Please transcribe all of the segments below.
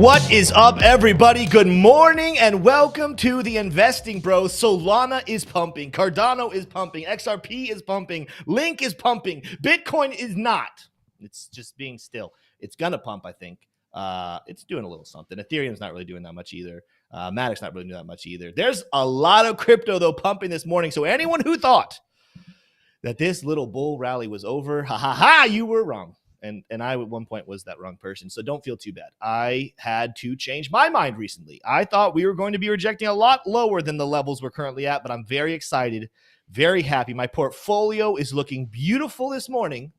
What is up, everybody? Good morning and welcome to the Investing Bros. Solana is pumping, Cardano is pumping, XRP is pumping, Link is pumping, Bitcoin is not. It's just being still. It's gonna pump, I think. It's doing a little something. Ethereum's not really doing that much either. Matic's not really doing that much either. There's a lot of crypto though pumping this morning. So anyone who thought that this little bull rally was over, you were wrong. And I at one point was that wrong person. So don't feel too bad. I had to change my mind recently. I thought we were going to be rejecting a lot lower than the levels we're currently at, but I'm very excited, very happy. My portfolio is looking beautiful this morning.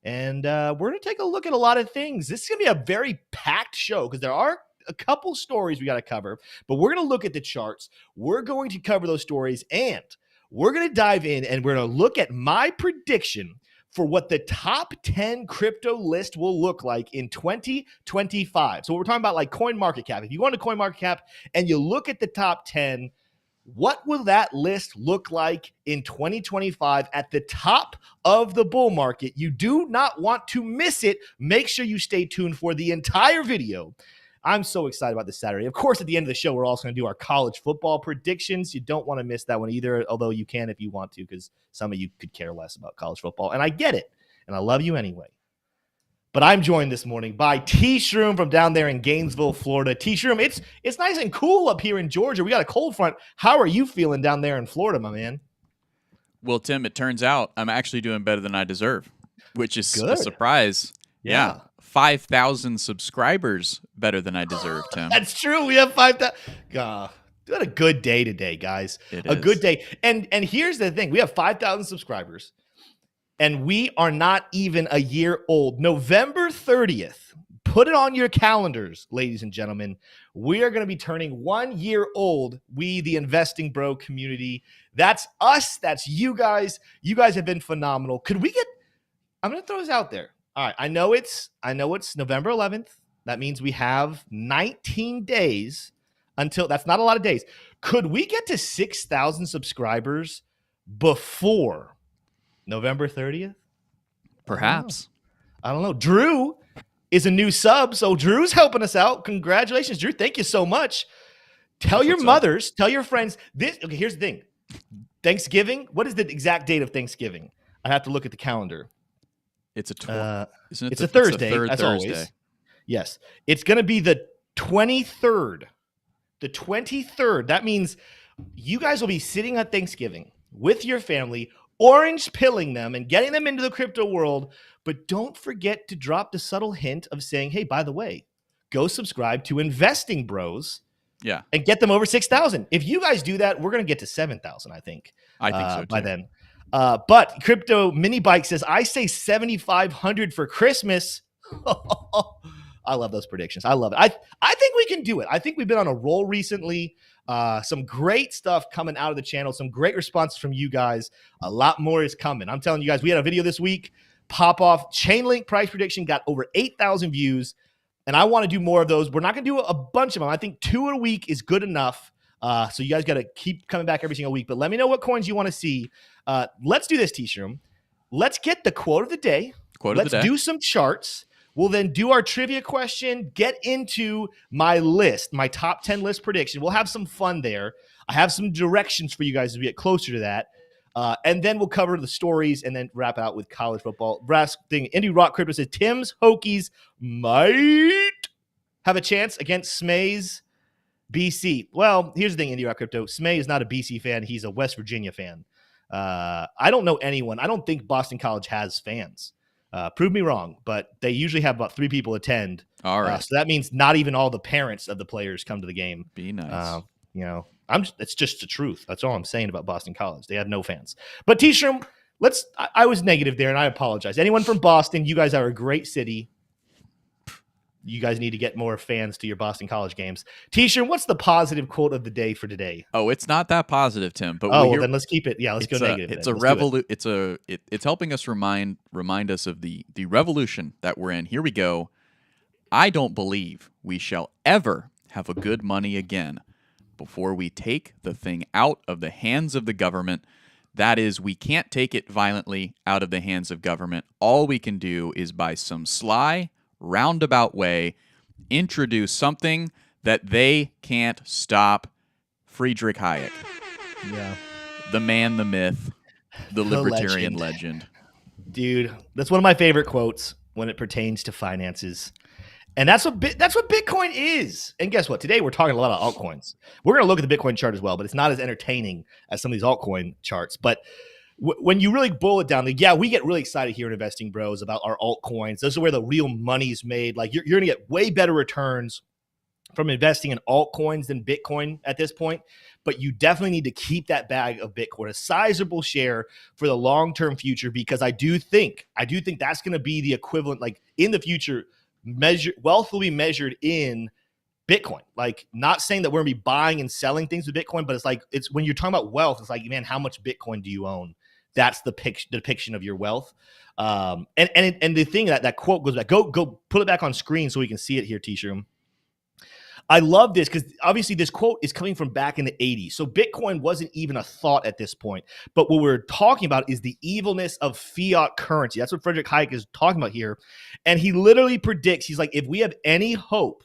And we're going to take a look at a lot of things. This is going to be a very packed show because there are a couple stories we got to cover, but we're going to look at the charts. We're going to cover those stories, and we're going to dive in and we're going to look at my prediction for what the top 10 crypto list will look like in 2025. So we're talking about like CoinMarketCap. If you go into CoinMarketCap and you look at the top 10, what will that list look like in 2025 at the top of the bull market? You do not want to miss it. Make sure you stay tuned for the entire video. I'm so excited about this Saturday. Of course, at the end of the show, we're also going to do our college football predictions. You don't want to miss that one either, although you can if you want to, because some of you could care less about college football. And I get it, and I love you anyway. But I'm joined this morning by T-Shroom from down there in Gainesville, Florida. T-Shroom, it's nice and cool up here in Georgia. We got a cold front. How are you feeling down there in Florida, my man? Well, Tim, it turns out I'm actually doing better than I deserve, which is Good. a surprise. Yeah. 5,000 subscribers better than I deserve, Tim. That's true. We have 5,000. We had a good day today, guys. Good day. And here's the thing. We have 5,000 subscribers, and we are not even a year old. November 30th. Put it on your calendars, ladies and gentlemen. We are going to be turning 1 year old. We, the Investing Bro community. That's us. That's you guys. You guys have been phenomenal. Could we get – I'm going to throw this out there. All right, I know it's November 11th. That means we have 19 days until – that's not a lot of days. Could we get to 6,000 subscribers before November 30th? Perhaps. I don't know. Drew is a new sub, so Drew's helping us out. Congratulations, Drew. Thank you so much. Tell your mothers, tell your friends. Okay, here's the thing. Thanksgiving, what is the exact date of Thanksgiving? I have to look at the calendar. It's a Thursday, it's as Thursday. Always. Yes. It's going to be the 23rd. The 23rd. That means you guys will be sitting at Thanksgiving with your family, orange pilling them and getting them into the crypto world. But don't forget to drop the subtle hint of saying, hey, by the way, go subscribe to Investing Bros. Yeah. And get them over 6,000. If you guys do that, we're going to get to 7,000, I think. I think so, too. By then. But Crypto Mini Bike says, I say 7,500 for Christmas. I love those predictions. I love it. I think we can do it. I think we've been on a roll recently. Some great stuff coming out of the channel. Some great responses from you guys. A lot more is coming. I'm telling you guys, we had a video this week. Pop off. Chainlink price prediction got over 8,000 views. And I want to do more of those. We're not going to do a bunch of them. I think 2 a week is good enough. So you guys got to keep coming back every single week. But let me know what coins you want to see. Let's do this, T-Shroom. Let's get the quote of the day. Let's do some charts. We'll then do our trivia question, get into my list, my top 10 list prediction. We'll have some fun there. I have some directions for you guys as we get closer to that. And then we'll cover the stories and then wrap out with college football. Brass thing, Indie Rock Crypto says, Tim's Hokies might have a chance against Smay's BC. Well, here's the thing, Indie Rock Crypto. Smay is not a BC fan. He's a West Virginia fan. I don't know anyone. I don't think Boston College has fans. Prove me wrong, but they usually have about 3 people attend. All right. So that means not even all the parents of the players come to the game. Be nice. It's just the truth. That's all I'm saying about Boston College. They have no fans. But T-Shroom, I was negative there, and I apologize. Anyone from Boston, you guys are a great city. You guys need to get more fans to your Boston College games. T-Shroom, what's the positive quote of the day for today? Oh, it's not that positive, Tim. But then let's keep it. Yeah, let's go negative. It's helping us remind us of the revolution that we're in. Here we go. I don't believe we shall ever have a good money again before we take the thing out of the hands of the government. That is, we can't take it violently out of the hands of government. All we can do is by some sly, roundabout way, introduce something that they can't stop. Friedrich Hayek, Yeah. the man, the myth, the The libertarian legend. Dude, that's one of my favorite quotes when it pertains to finances. And that's what Bitcoin is. And guess what? Today we're talking a lot of altcoins. We're going to look at the Bitcoin chart as well, but it's not as entertaining as some of these altcoin charts. But when you really boil it down, yeah, we get really excited here in Investing Bros about our altcoins. Those are where the real money's made. Like you're going to get way better returns from investing in altcoins than Bitcoin at this point, but you definitely need to keep that bag of Bitcoin, a sizable share for the long-term future, because I do think that's going to be the equivalent, like in the future, wealth will be measured in Bitcoin. Like, not saying that we're going to be buying and selling things with Bitcoin, but it's when you're talking about wealth, it's like, man, how much Bitcoin do you own? That's the depiction of your wealth. And the thing that quote goes back, go put it back on screen so we can see it here, T-Shroom. I love this because obviously this quote is coming from back in the 80s. So Bitcoin wasn't even a thought at this point. But what we're talking about is the evilness of fiat currency. That's what Friedrich Hayek is talking about here. And he literally predicts, he's like, if we have any hope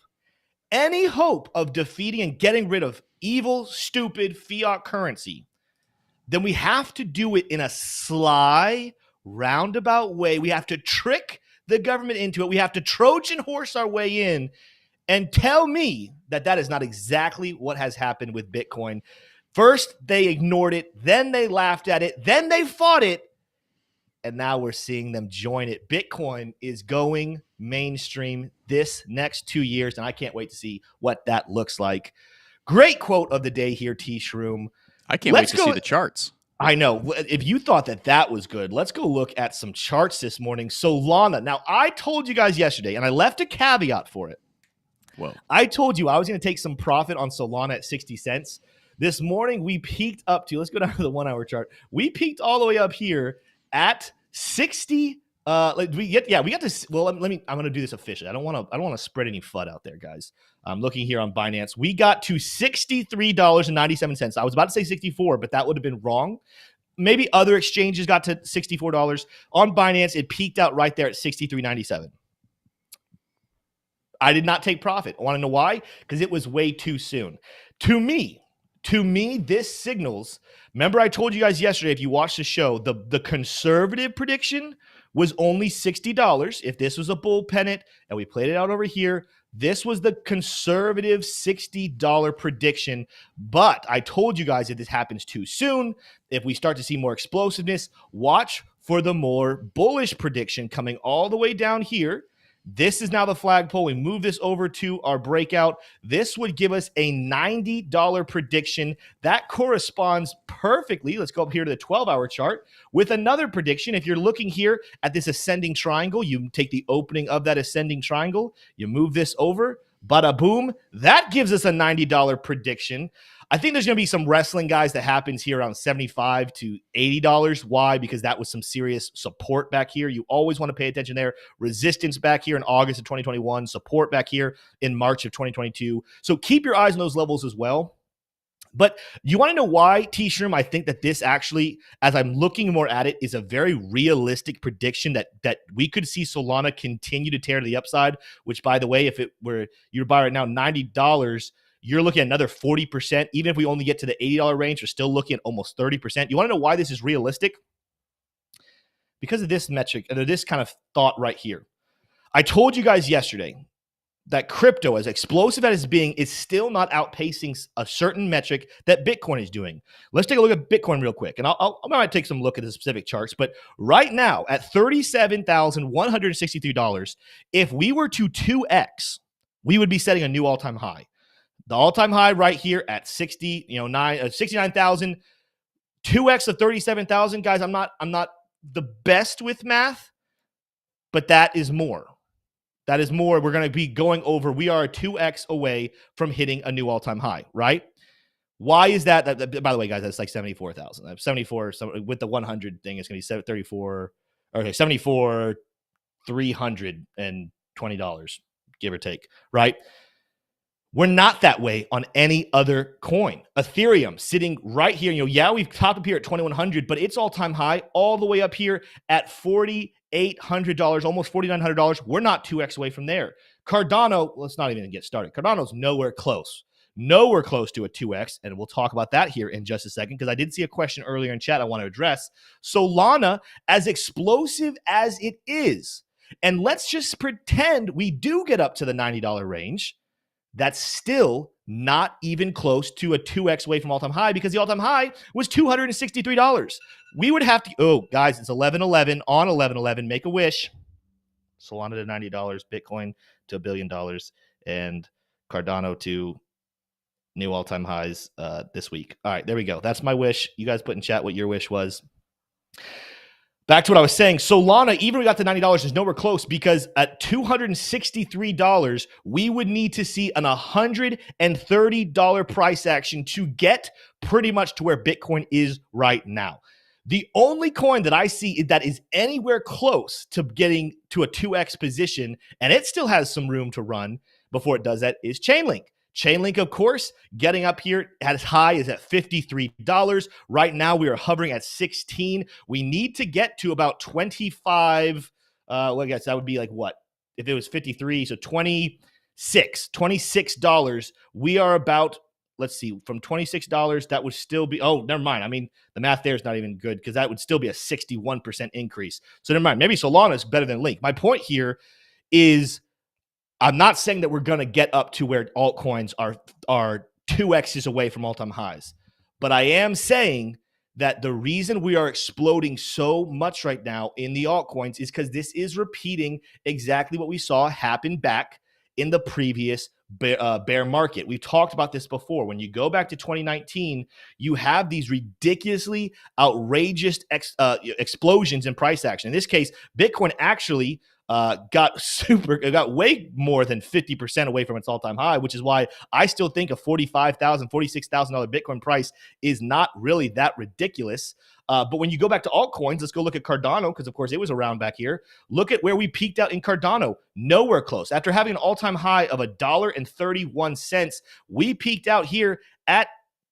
of defeating and getting rid of evil, stupid fiat currency, then we have to do it in a sly, roundabout way. We have to trick the government into it. We have to Trojan horse our way in. And tell me that is not exactly what has happened with Bitcoin. First, they ignored it. Then they laughed at it. Then they fought it. And now we're seeing them join it. Bitcoin is going mainstream this next 2 years, and I can't wait to see what that looks like. Great quote of the day here, T-Shroom. I can't wait to see the charts. I know. If you thought that was good, let's go look at some charts this morning. Solana. Now, I told you guys yesterday, and I left a caveat for it. Whoa. I told you I was going to take some profit on Solana at 60 cents. This morning, we peaked up to, let's go down to the 1 hour chart. We peaked all the way up here at 60. We got this. Well, I'm going to do this officially. I don't want to spread any FUD out there, guys. I'm looking here on Binance. We got to $63.97. I was about to say 64, but that would have been wrong. Maybe other exchanges got to $64. On Binance, it peaked out right there at $63.97. I did not take profit. I want to know why? Because it was way too soon. To me, this signals, remember I told you guys yesterday, if you watched the show, the conservative prediction was only $60. If this was a bull pennant and we played it out over here, this was the conservative $60 prediction. But I told you guys if this happens too soon, if we start to see more explosiveness, watch for the more bullish prediction coming all the way down here. This is now the flagpole. We move this over to our breakout. This would give us a $90 prediction. That corresponds perfectly. Let's go up here to the 12-hour chart with another prediction. If you're looking here at this ascending triangle, you take the opening of that ascending triangle, you move this over, bada boom. That gives us a $90 prediction. I think there's going to be some wrestling, guys, that happens here around $75 to $80. Why? Because that was some serious support back here. You always want to pay attention there. Resistance back here in August of 2021. Support back here in March of 2022. So keep your eyes on those levels as well. But you want to know why, T-Shroom, I think that this actually, as I'm looking more at it, is a very realistic prediction that we could see Solana continue to tear to the upside, which, by the way, if it were you're buying right now $90, you're looking at another 40%. Even if we only get to the $80 range, we're still looking at almost 30%. You want to know why this is realistic? Because of this metric, or this kind of thought right here. I told you guys yesterday that crypto, as explosive as it's being, is still not outpacing a certain metric that Bitcoin is doing. Let's take a look at Bitcoin real quick. And I might take some look at the specific charts. But right now, at $37,163, if we were to 2x, we would be setting a new all-time high. The all-time high right here at 69,000, 2x of 37,000. Guys, I'm not the best with math, but that is more. That is more. We're going to be going over. We are 2x away from hitting a new all-time high, right? Why is that? By the way, guys, that's like 74,000. 74 with the 100 thing, it's going to be 34. Okay, 74, $320, give or take, right? We're not that way on any other coin. Ethereum sitting right here. We've topped up here at 2,100, but it's all-time high all the way up here at $4,800, almost $4,900. We're not 2x away from there. Cardano, let's not even get started. Cardano's nowhere close. Nowhere close to a 2x, and we'll talk about that here in just a second because I did see a question earlier in chat I want to address. Solana, as explosive as it is, and let's just pretend we do get up to the $90 range, that's still not even close to a 2x away from all-time high because the all-time high was $263. We would have to, oh, guys, it's 11/11 on 11/11. Make a wish. Solana to $90, Bitcoin to $1 billion, and Cardano to new all-time highs this week. All right, there we go. That's my wish. You guys put in chat what your wish was. Back to what I was saying. Solana, even we got to $90, is nowhere close because at $263, we would need to see an $130 price action to get pretty much to where Bitcoin is right now. The only coin that I see that is anywhere close to getting to a 2x position, and it still has some room to run before it does that, is Chainlink. Chainlink, of course, getting up here as high as at $53. Right now, we are hovering at 16. We need to get to about 25. Well, I guess that would be like what? If it was 53, so $26. We are about, let's see, from $26, that would still be, oh, never mind. I mean, the math there is not even good because that would still be a 61% increase. So never mind. Maybe Solana is better than Link. My point here is I'm not saying that we're going to get up to where altcoins are 2x's away from all-time highs, but I am saying that the reason we are exploding so much right now in the altcoins is because this is repeating exactly what we saw happen back in the previous bear market. We've talked about this before. When you go back to 2019, you have these ridiculously outrageous explosions in price action. In this case, Bitcoin actually got way more than 50% away from its all-time high, which is why I still think a $45,000, $46,000 Bitcoin price is not really that ridiculous. But when you go back to altcoins, let's go look at Cardano, because of course it was around back here. Look at where we peaked out in Cardano. Nowhere close. After having an all-time high of $1.31, we peaked out here at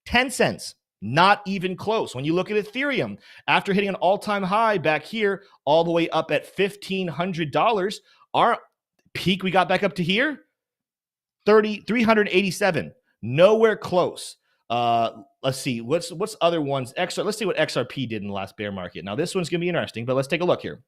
10 cents. Not even close. When you look at Ethereum, after hitting an all-time high back here, all the way up at $1,500, our peak we got back up to here, 387. Nowhere close. Let's see. What's other ones? Let's see what XRP did in the last bear market. Now, this one's going to be interesting, but let's take a look here.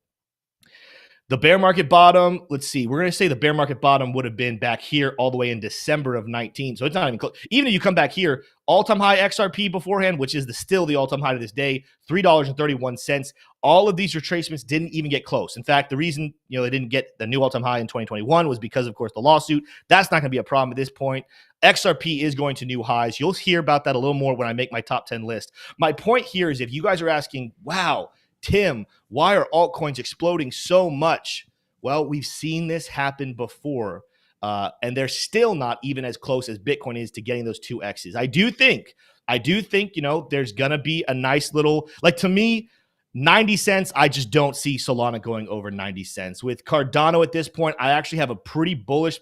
The bear market bottom, let's see. We're going to say the bear market bottom would have been back here all the way in December of 19. So it's not even close. Even if you come back here, all-time high XRP beforehand, which is still the all-time high to this day, $3.31. All of these retracements didn't even get close. In fact, the reason they didn't get the new all-time high in 2021 was because, of course, the lawsuit. That's not going to be a problem at this point. XRP is going to new highs. You'll hear about that a little more when I make my top 10 list. My point here is if you guys are asking, wow, Tim, why are altcoins exploding so much? Well, we've seen this happen before, and they're still not even as close as Bitcoin is to getting those 2x's. I do think, there's going to be a nice little, to me, 90 cents, I just don't see Solana going over 90 cents. With Cardano at this point, I actually have a pretty bullish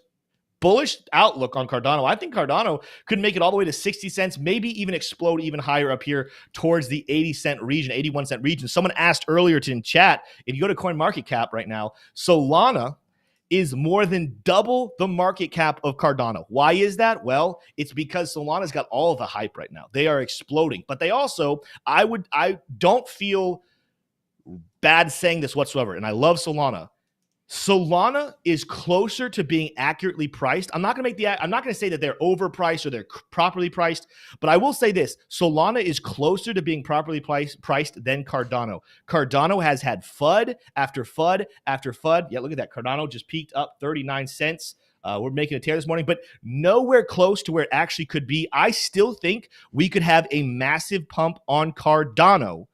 outlook on Cardano. I think Cardano could make it all the way to 60 cents, maybe even explode even higher up here towards the 80-cent region, 81-cent region. Someone asked earlier in chat, if you go to CoinMarketCap right now, Solana is more than double the market cap of Cardano. Why is that? Well, it's because Solana's got all of the hype right now. They are exploding, but they also, I don't feel bad saying this whatsoever, and I love Solana. Solana is closer to being accurately priced. I'm not going to say that they're overpriced or they're properly priced, but I will say this. Solana is closer to being properly priced than Cardano. Cardano has had FUD after FUD after FUD. Yeah, look at that. Cardano just peaked up 39 cents. We're making a tear this morning, but nowhere close to where it actually could be. I still think we could have a massive pump on Cardano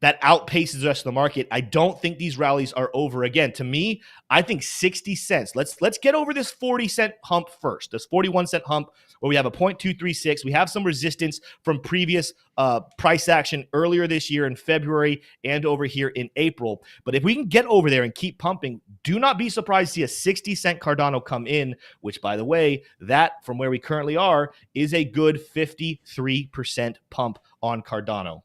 that outpaces the rest of the market. I don't think these rallies are over again. To me, I think 60 cents. Let's get over this 40-cent hump first. This 41-cent hump where we have a 0.236. We have some resistance from previous price action earlier this year in February and over here in April. But if we can get over there and keep pumping, do not be surprised to see a 60-cent Cardano come in, which, by the way, that from where we currently are is a good 53% pump on Cardano.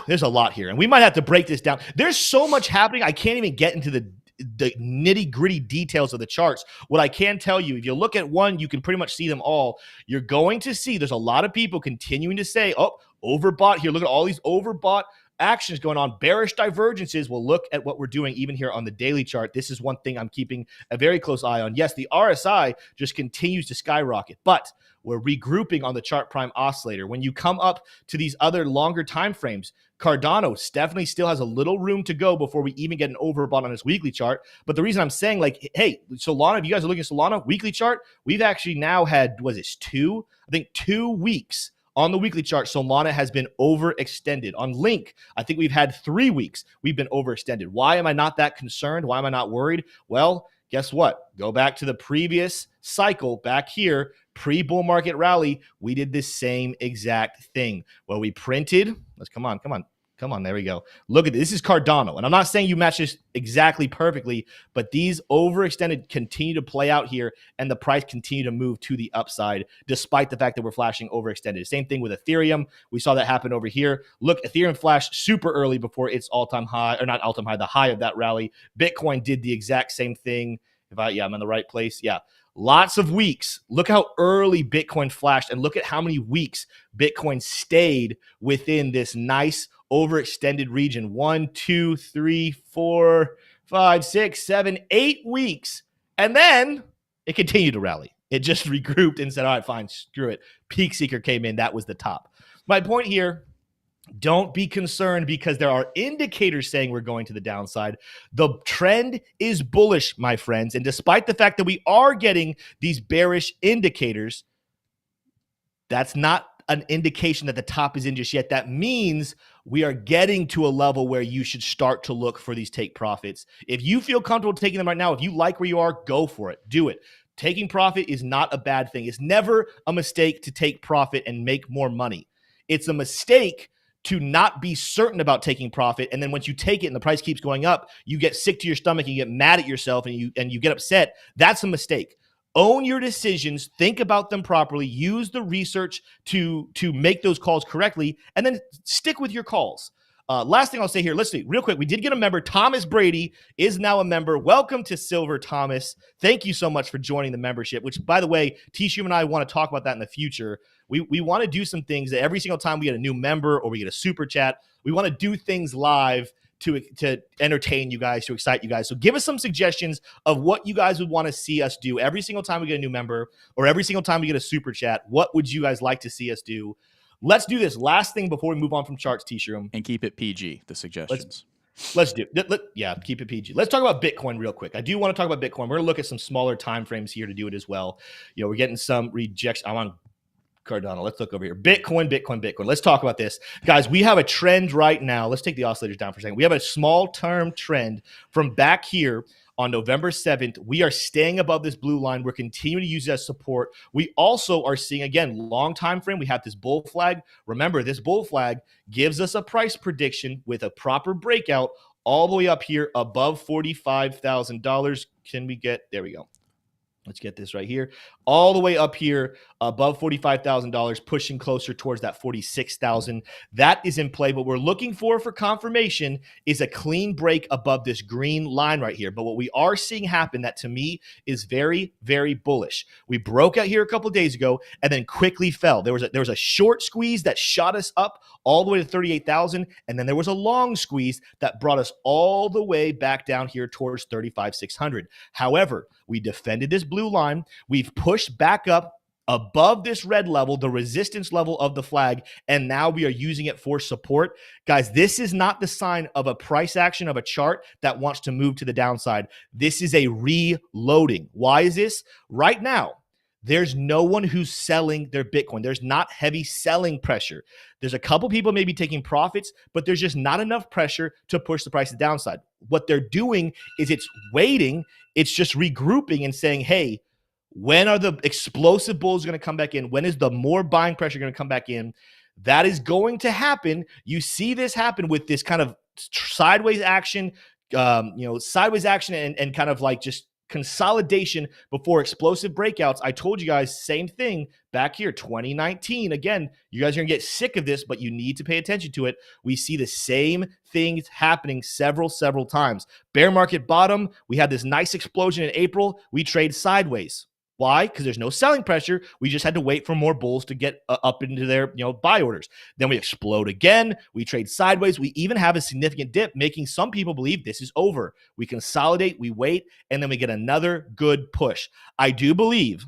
There's a lot here, and we might have to break this down. There's so much happening. I can't even get into the nitty gritty details of the charts. What I can tell you, if you look at one, you can pretty much see them all. You're going to see there's a lot of people continuing to say, oh, overbought here. Look at all these overbought actions going on, bearish divergences. We'll look at what we're doing even here on the daily chart. This is one thing I'm keeping a very close eye on. Yes, the RSI just continues to skyrocket, but we're regrouping on the chart prime oscillator. When you come up to these other longer time frames, Cardano definitely still has a little room to go before we even get an overbought on this weekly chart. But the reason I'm saying, like, hey, Solana, if you guys are looking at Solana weekly chart, we've actually now had, was it 2 weeks on the weekly chart. Solana has been overextended. On Link, I think we've had 3 weeks. We've been overextended. Why am I not that concerned? Why am I not worried? Well, guess what? Go back to the previous cycle back here, pre-bull market rally. We did the same exact thing where we printed. Let's come on. There we go. Look at this. This is Cardano. And I'm not saying you match this exactly perfectly, but these overextended continue to play out here and the price continue to move to the upside, despite the fact that we're flashing overextended. Same thing with Ethereum. We saw that happen over here. Look, Ethereum flashed super early before its all-time high, or not all-time high, the high of that rally. Bitcoin did the exact same thing. I'm in the right place. Yeah. Lots of weeks. Look how early Bitcoin flashed and look at how many weeks Bitcoin stayed within this nice overextended region. 1, 2, 3, 4, 5, 6, 7, 8 weeks. And then it continued to rally. It just regrouped and said, all right, fine, screw it. Peak Seeker came in. That was the top. My point here, don't be concerned because there are indicators saying we're going to the downside. The trend is bullish, my friends. And despite the fact that we are getting these bearish indicators, that's not an indication that the top is in just yet. That means we are getting to a level where you should start to look for these take profits. If you feel comfortable taking them right now, if you like where you are, go for it. Do it. Taking profit is not a bad thing. It's never a mistake to take profit and make more money. It's a mistake to not be certain about taking profit. And then once you take it and the price keeps going up, you get sick to your stomach and you get mad at yourself and you get upset. That's a mistake. Own your decisions, think about them properly, use the research to make those calls correctly, and then stick with your calls. Last thing I'll say here, let's see, real quick. We did get a member. Thomas Brady is now a member. Welcome to Silver, Thomas. Thank you so much for joining the membership, which, by the way, T-Shum and I want to talk about that in the future. We want to do some things that every single time we get a new member or we get a super chat, we want to do things live to entertain you guys, to excite you guys. So give us some suggestions of what you guys would want to see us do every single time we get a new member or every single time we get a super chat. What would you guys like to see us do? Let's do this. Last thing before we move on from charts, T-Shroom. And keep it PG, the suggestions. Let's do it. Yeah, keep it PG. Let's talk about Bitcoin real quick. I do want to talk about Bitcoin. We're going to look at some smaller time frames here to do it as well. We're getting some rejection. I'm on Cardano. Let's look over here. Bitcoin. Let's talk about this. Guys, we have a trend right now. Let's take the oscillators down for a second. We have a small term trend from back here on November 7th. We are staying above this blue line. We're continuing to use it as support. We also are seeing, again, long time frame. We have this bull flag. Remember, this bull flag gives us a price prediction with a proper breakout all the way up here above $45,000. Can we get, there we go. Let's get this right here. All the way up here above $45,000, pushing closer towards that $46,000. That is in play. What we're looking for confirmation is a clean break above this green line right here. But what we are seeing happen that to me is very, very bullish. We broke out here a couple of days ago and then quickly fell. There was a short squeeze that shot us up all the way to 38,000. And then there was a long squeeze that brought us all the way back down here towards 35,600. However, we defended this blue line. We've pushed back up above this red level, the resistance level of the flag, and now we are using it for support. Guys, this is not the sign of a price action of a chart that wants to move to the downside. This is a reloading. Why is this? Right now, there's no one who's selling their Bitcoin. There's not heavy selling pressure. There's a couple people maybe taking profits, but there's just not enough pressure to push the price to the downside. What they're doing is it's waiting. It's just regrouping and saying, hey, when are the explosive bulls going to come back in? When is the more buying pressure going to come back in? That is going to happen. You see this happen with this kind of sideways action, and kind of like just consolidation before explosive breakouts. I told you guys, same thing back here, 2019. Again, you guys are going to get sick of this, but you need to pay attention to it. We see the same things happening several times. Bear market bottom, we had this nice explosion in April. We trade sideways. Why? Because there's no selling pressure. We just had to wait for more bulls to get up into their buy orders. Then we explode again. We trade sideways. We even have a significant dip, making some people believe this is over. We consolidate, we wait, and then we get another good push. I do believe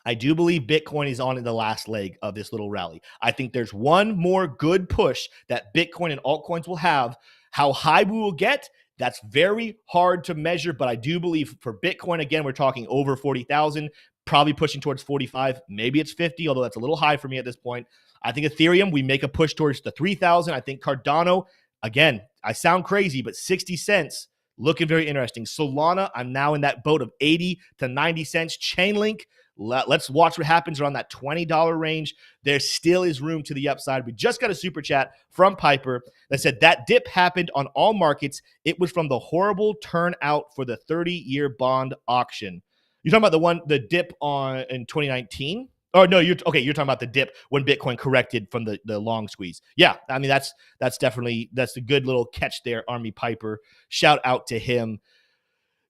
Bitcoin is on in the last leg of this little rally. I think there's one more good push that Bitcoin and altcoins will have. How high we will get, that's very hard to measure, but I do believe for Bitcoin, again, we're talking over 40,000, probably pushing towards 45. Maybe it's 50, although that's a little high for me at this point. I think Ethereum, we make a push towards the 3,000. I think Cardano, again, I sound crazy, but 60 cents, looking very interesting. Solana, I'm now in that boat of 80 to 90 cents. Chainlink, let's watch what happens around that $20 range. There still is room to the upside. We just got a super chat from Piper that said that dip happened on all markets. It was from the horrible turnout for the 30-year bond auction. You're talking about the dip in 2019? Oh no, you're talking about the dip when Bitcoin corrected from the long squeeze. Yeah, I mean that's a good little catch there, Army Piper. Shout out to him.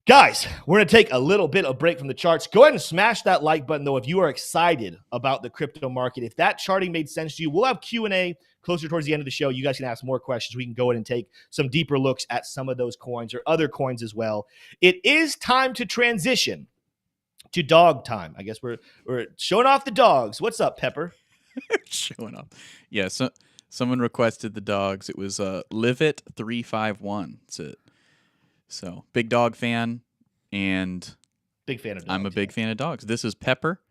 Guys, we're going to take a little bit of break from the charts. Go ahead and smash that like button, though, if you are excited about the crypto market. If that charting made sense to you, we'll have Q&A closer towards the end of the show. You guys can ask more questions. We can go in and take some deeper looks at some of those coins or other coins as well. It is time to transition to dog time. I guess we're showing off the dogs. What's up, Pepper? Showing off. Yeah, so someone requested the dogs. It was Livit351. That's it. So, big dog fan, and big fan of dogs. I'm a big fan of dogs. This is Pepper,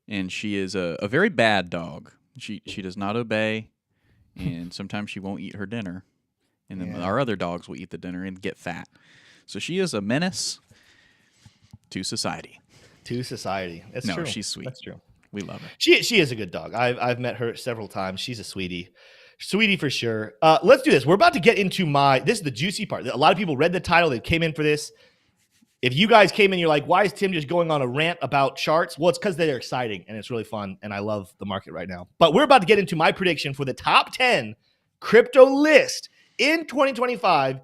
and she is a very bad dog. She does not obey, and sometimes she won't eat her dinner. And then our other dogs will eat the dinner and get fat. So she is a menace to society. That's no, true. She's sweet. That's true. We love her. She is a good dog. I've met her several times. She's a sweetie. Sweetie for sure. Let's do this. We're about to get into this is the juicy part. A lot of people read the title. They came in for this. If you guys came in, you're like, why is Tim just going on a rant about charts? Well, it's because they're exciting and it's really fun. And I love the market right now. But we're about to get into my prediction for the top 10 crypto list in 2025.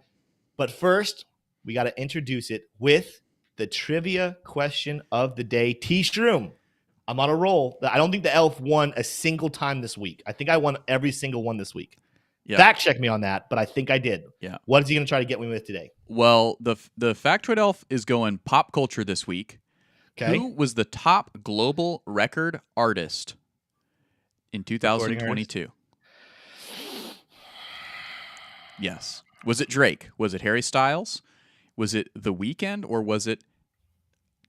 But first, we got to introduce it with the trivia question of the day. T-Shroom. I'm on a roll. I don't think the elf won a single time this week. I think I won every single one this week. Yeah. Fact check me on that, but I think I did. Yeah. What is he going to try to get me with today? Well, the factoid elf is going pop culture this week. Okay. Who was the top global record artist in 2022? Yes. Was it Drake? Was it Harry Styles? Was it The Weeknd? Or was it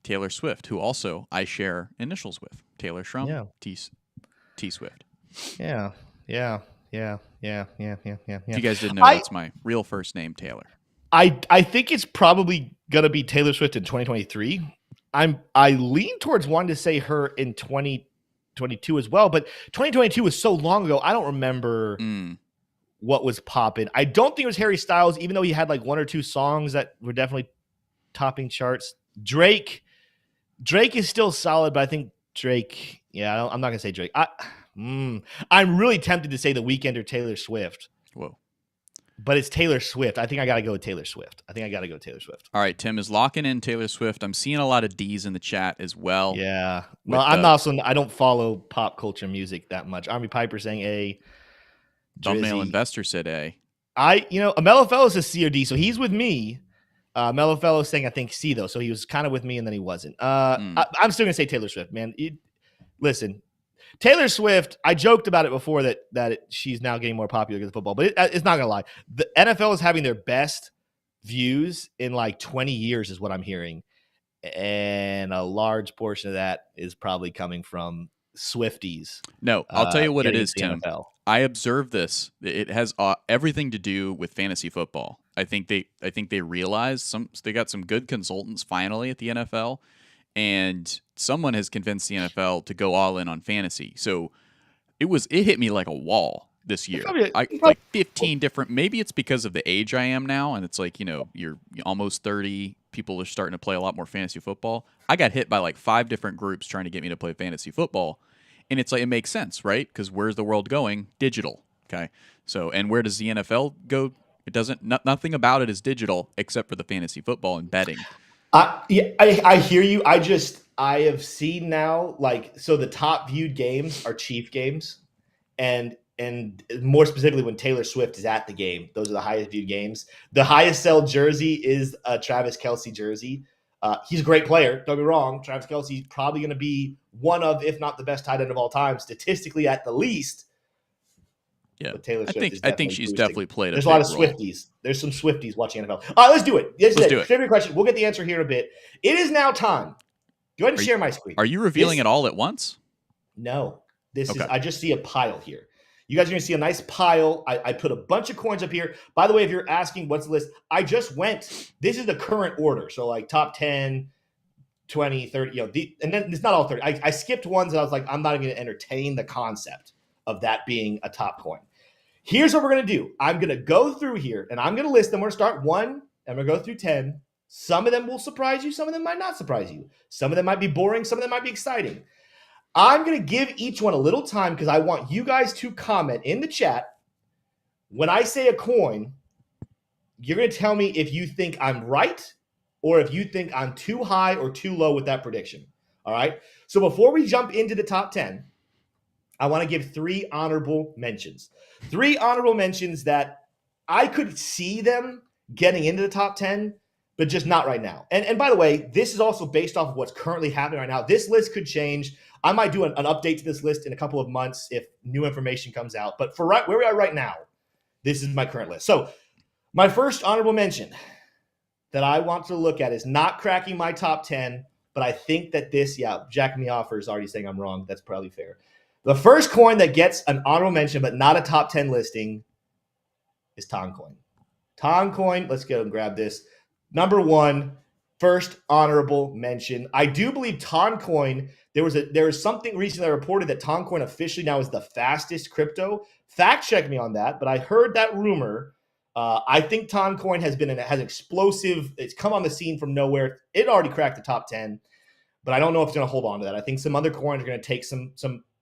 Taylor Swift, who also I share initials with? Taylor Shrum, T Swift. Yeah. If you guys didn't know, that's my real first name, Taylor. I think it's probably gonna be Taylor Swift in 2023. I lean towards wanting to say her in 2022 as well, but 2022 was so long ago. I don't remember what was popping. I don't think it was Harry Styles, even though he had like one or two songs that were definitely topping charts. Drake is still solid, but I think Drake. Yeah, I'm not gonna say Drake. I'm really tempted to say The Weeknd or Taylor Swift. Whoa. But it's Taylor Swift. I think I got to go with Taylor Swift. All right, Tim is locking in Taylor Swift. I'm seeing a lot of D's in the chat as well. Yeah. Well, I don't follow pop culture music that much. Army Piper saying A. Thumbnail Investor said A. Mellow Fellow says C or D, so he's with me. Mellow Fellow saying I think C though, so he was kind of with me and then he wasn't. I'm still gonna say Taylor Swift, man. Listen, Taylor Swift. I joked about it before that she's now getting more popular because of football, but it's not gonna lie. The NFL is having their best views in like 20 years, is what I'm hearing, and a large portion of that is probably coming from Swifties. No, I'll tell you what it is, Tim. NFL. I observed this. It has everything to do with fantasy football. I think they realized they got some good consultants finally at the NFL, and someone has convinced the NFL to go all in on fantasy. So it hit me like a wall this year. Like 15 different. Maybe it's because of the age I am now, and it's like you're almost 30. people are starting to play a lot more fantasy football. I got hit by like 5 different groups trying to get me to play fantasy football. And it's like, it makes sense, right? Because where's the world going? Digital. Okay. So, and where does the NFL go? It doesn't, nothing about it is digital except for the fantasy football and betting. I hear you. I have seen now, like, so the top viewed games are Chief games, and more specifically when Taylor Swift is at the game, those are the highest viewed games. The highest sell jersey is a Travis Kelce jersey. He's a great player. Don't be wrong. Travis Kelce's probably going to be one of, if not the best tight end of all time, statistically at the least. Yeah, But Taylor Swift I think she's boosting. definitely played. There's a lot of role. Swifties. There's some Swifties watching NFL. All right, let's do it. Let's do it. Trivia question. We'll get the answer here in a bit. It is now time. Go ahead and share my screen. Are you revealing it all at once? No. This is. I just see a pile here. You guys are going to see a nice pile. I put a bunch of coins up here. By the way, if you're asking what's the list, I just went. This is the current order. So like top 10, 20, 30, and then it's not all 30. I skipped ones and I was like, I'm not even going to entertain the concept of that being a top coin. Here's what we're going to do. I'm going to go through here and I'm going to list them. We're going to start 1 and I'm going to go through 10. Some of them will surprise you. Some of them might not surprise you. Some of them might be boring. Some of them might be exciting. I'm going to give each one a little time because I want you guys to comment in the chat. When I say a coin, you're going to tell me if you think I'm right or if you think I'm too high or too low with that prediction. All right. So before we jump into the top 10, I want to give 3 honorable mentions. 3 honorable mentions that I could see them getting into the top 10, but just not right now. And by the way, this is also based off of what's currently happening right now. This list could change. I might do an update to this list in a couple of months if new information comes out. But for where we are right now, this is my current list. So my first honorable mention that I want to look at is not cracking my top 10, but I think that Jack Me Offer is already saying I'm wrong. That's probably fair. The first coin that gets an honorable mention, but not a top 10 listing, is Toncoin. Toncoin, let's go and grab this. Number 1, first honorable mention. I do believe Toncoin, there was something recently I reported that Toncoin officially now is the fastest crypto. Fact check me on that, but I heard that rumor. I think Toncoin has explosive. It's come on the scene from nowhere. It already cracked the top 10, but I don't know if it's going to hold on to that. I think some other coins are going to take some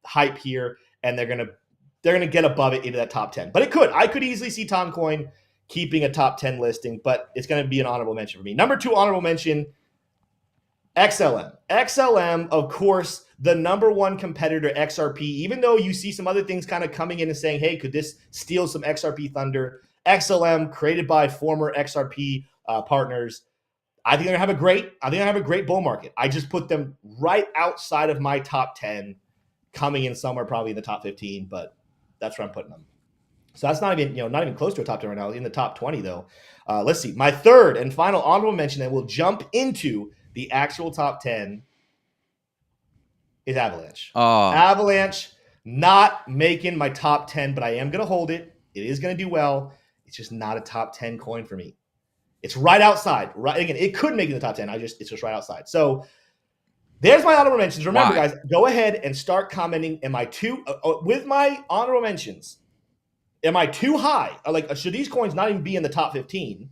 hype here, and they're gonna get above it into that top 10. But I could easily see Toncoin keeping a top 10 listing, but it's gonna be an honorable mention for me. Number 2 honorable mention, XLM. XLM, of course, the number 1 competitor, XRP. Even though you see some other things kind of coming in and saying, hey, could this steal some XRP thunder? XLM, created by former XRP partners. I think they're gonna have a great bull market. I just put them right outside of my top 10. Coming in somewhere probably in the top 15, but that's where I'm putting them. So that's not even close to a top 10 right now. In the top 20 though. Let's see. My third and final honorable mention that will jump into the actual top 10 is Avalanche. Avalanche not making my top 10, but I am going to hold it. It is going to do well. It's just not a top 10 coin for me. It's right outside. Right again, it could make it in the top 10. It's just right outside. So there's my honorable mentions. Remember, guys, go ahead and start commenting. Am I too with my honorable mentions? Am I too high? Like, should these coins not even be in the top 15?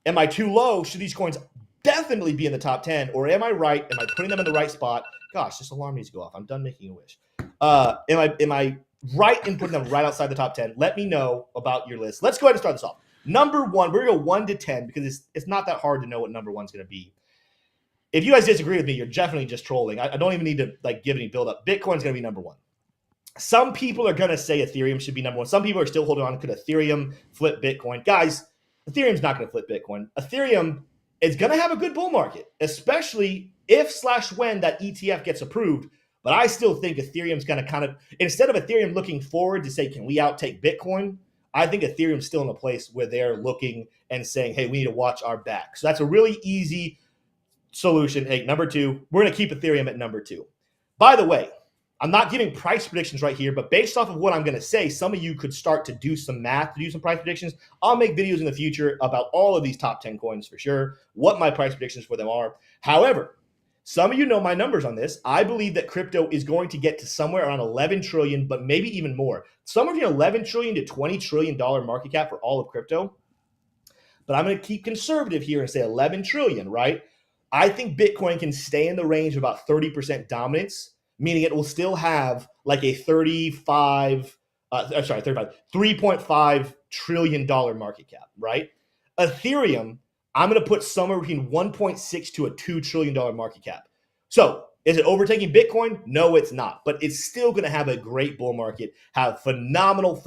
Am I too low? Should these coins definitely be in the top 10? Or am I right? Am I putting them in the right spot? Gosh, this alarm needs to go off. I'm done making a wish. Am I right in putting them right outside the top 10? Let me know about your list. Let's go ahead and start this off. Number 1, we're going to go 1 to 10 because it's not that hard to know what number 1 is going to be. If you guys disagree with me, you're definitely just trolling. I don't even need to give any build up. Bitcoin's going to be number 1. Some people are going to say Ethereum should be number 1. Some people are still holding on. Could Ethereum flip Bitcoin? Guys, Ethereum's not going to flip Bitcoin. Ethereum is going to have a good bull market, especially if/when that ETF gets approved. But I still think Ethereum's going to kind of, instead of Ethereum looking forward to say, can we outtake Bitcoin? I think Ethereum's still in a place where they're looking and saying, hey, we need to watch our back. So that's a really easy solution. Hey, number 2, we're going to keep Ethereum at number 2. By the way, I'm not giving price predictions right here, but based off of what I'm going to say, some of you could start to do some math, to do some price predictions. I'll make videos in the future about all of these top 10 coins for sure, what my price predictions for them are. However, some of you know my numbers on this. I believe that crypto is going to get to somewhere around 11 trillion, but maybe even more. Somewhere between 11 trillion to $20 trillion market cap for all of crypto. but I'm going to keep conservative here and say 11 trillion, right? I think Bitcoin can stay in the range of about 30% dominance, meaning it will still have like a 3.5 trillion dollar market cap, right? Ethereum, I'm going to put somewhere between 1.6 to a $2 trillion market cap. So is it overtaking Bitcoin? No, it's not. But it's still going to have a great bull market, have phenomenal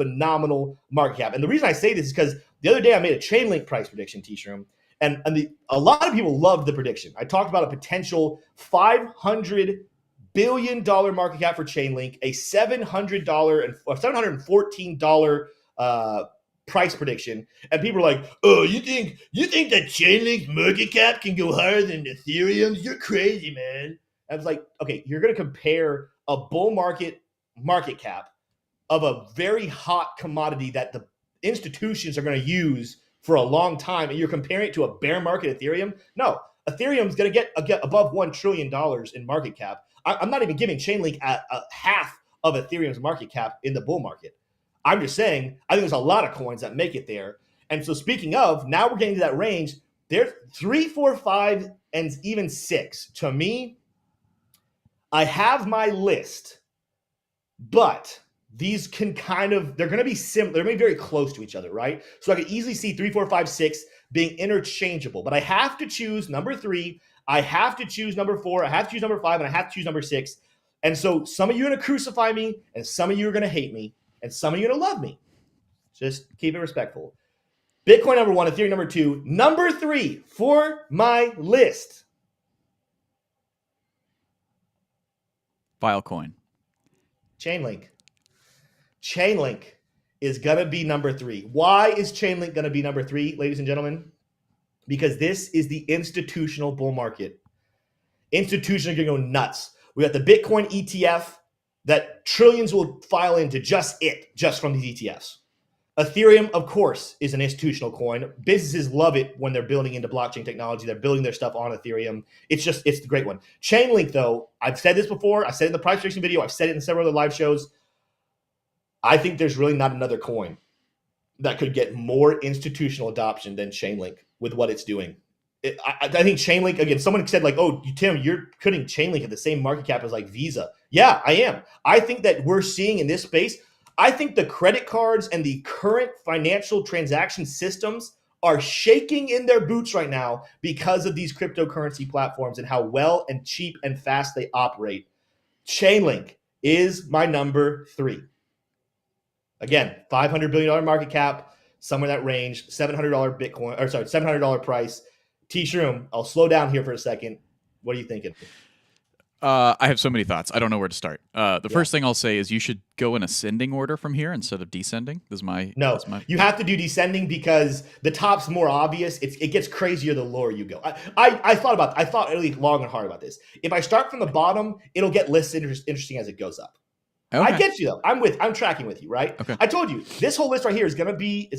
market cap. And the reason I say this is because the other day I made a Chainlink price prediction, T-Shroom, and a lot of people loved the prediction. I talked about a potential $500 billion market cap for Chainlink, a $700 and $714 price prediction, and people are like, "Oh, you think that Chainlink's market cap can go higher than Ethereum's? You're crazy, man." I was like, "Okay, you're going to compare a bull market cap of a very hot commodity that the institutions are going to use for a long time, and you're comparing it to a bear market Ethereum? No, Ethereum's going to get above $1 trillion in market cap. I'm not even giving Chainlink a half of Ethereum's market cap in the bull market. I'm just saying, I think there's a lot of coins that make it there. And so speaking of, now we're getting to that range. There's 3, 4, 5, and even 6. To me, I have my list, but these can they're going to be similar. They're going to be very close to each other, right? So I could easily see 3, 4, 5, 6 being interchangeable, but I have to choose number 3. I have to choose number 4. I have to choose number 5, and I have to choose number 6. And so some of you are going to crucify me, and some of you are going to hate me, and some of you are going to love me. Just keep it respectful. Bitcoin number 1, Ethereum number 2. Number 3 for my list. Filecoin. Chainlink. Chainlink is going to be number 3. Why is Chainlink going to be number 3, ladies and gentlemen? Because this is the institutional bull market. Institutions are going to go nuts. We got the Bitcoin ETF that trillions will file into just from these ETFs. Ethereum, of course, is an institutional coin. Businesses love it when they're building into blockchain technology. They're building their stuff on Ethereum. It's the great one. Chainlink, though, I've said this before. I said it in the price prediction video. I've said it in several other live shows. I think there's really not another coin that could get more institutional adoption than Chainlink with what it's doing. I think Chainlink, again, someone said like, "Oh, Tim, you're putting Chainlink at the same market cap as like Visa." Yeah, I am. I think that we're seeing in this space, I think the credit cards and the current financial transaction systems are shaking in their boots right now because of these cryptocurrency platforms and how well and cheap and fast they operate. Chainlink is my number 3. Again, $500 billion market cap, somewhere in that range, $700 Bitcoin, or sorry, $700 price. T-Shroom, I'll slow down here for a second. What are you thinking? I have so many thoughts. I don't know where to start. The first thing I'll say is you should go in ascending order from here instead of descending. You have to do descending because the top's more obvious. It gets crazier the lower you go. I thought really long and hard about this. If I start from the bottom, it'll get less interesting as it goes up. Okay. I get you though. I'm tracking with you, right? Okay. I told you this whole list right here is gonna be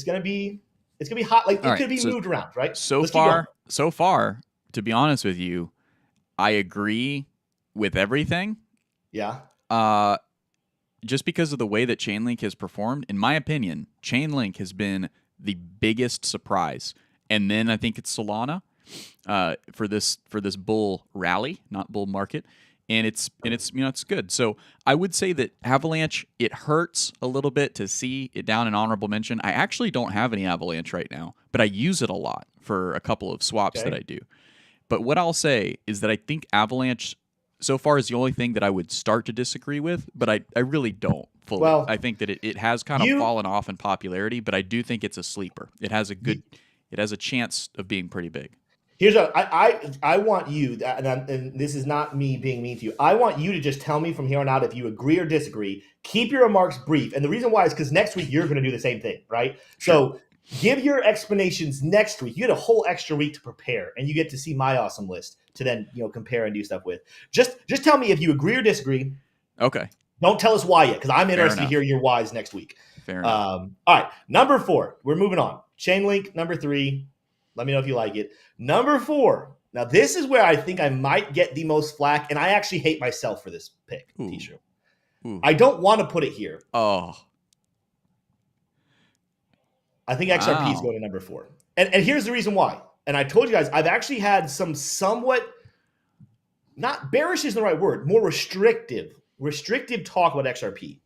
hot. Like it could be moved around, right? So far, to be honest with you, I agree with everything. Yeah. Just because of the way that Chainlink has performed, in my opinion, Chainlink has been the biggest surprise. And then I think it's Solana for this bull rally, not bull market. And it's it's good. So I would say that Avalanche, it hurts a little bit to see it down in honorable mention. I actually don't have any Avalanche right now, but I use it a lot for a couple of swaps that I do. But what I'll say is that I think Avalanche so far is the only thing that I would start to disagree with, but I really don't fully. Well, I think that it has kind of fallen off in popularity, but I do think it's a sleeper. It has a chance of being pretty big. Here's what I want you, and this is not me being mean to you. I want you to just tell me from here on out if you agree or disagree. Keep your remarks brief. And the reason why is because next week you're going to do the same thing, right? Sure. So give your explanations next week. You get a whole extra week to prepare, and you get to see my awesome list to then compare and do stuff with. Just tell me if you agree or disagree. Okay. Don't tell us why yet, because I'm interested to hear your whys next week. Fair enough. All right, number 4. We're moving on. Chainlink, number 3. Let me know if you like it. Number 4. Now, this is where I think I might get the most flack, and I actually hate myself for this pick, T-Shirt. I don't want to put it here. Oh. I think XRP is going to number 4. And here's the reason why. And I told you guys, I've actually had some somewhat, not bearish isn't the right word, more restrictive talk about XRP.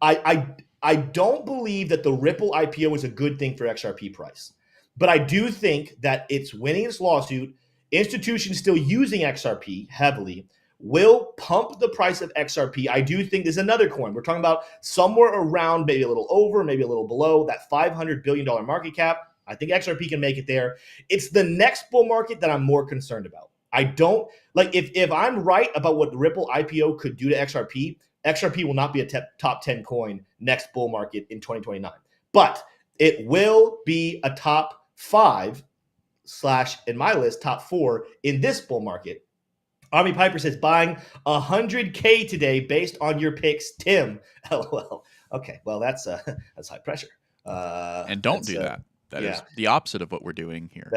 I don't believe that the Ripple IPO is a good thing for XRP price, but I do think that it's winning this lawsuit. Institutions still using XRP heavily will pump the price of XRP. I do think there's another coin. We're talking about somewhere around, maybe a little over, maybe a little below that $500 billion market cap. I think XRP can make it there. It's the next bull market that I'm more concerned about. I don't like if I'm right about what the Ripple IPO could do to XRP, XRP will not be a top 10 coin next bull market in 2029. But it will be a top 5 / in my list, top 4 in this bull market. Army Piper says buying 100K today based on your picks, Tim. LOL. Okay, well that's high pressure. And don't do that. That is the opposite of what we're doing here.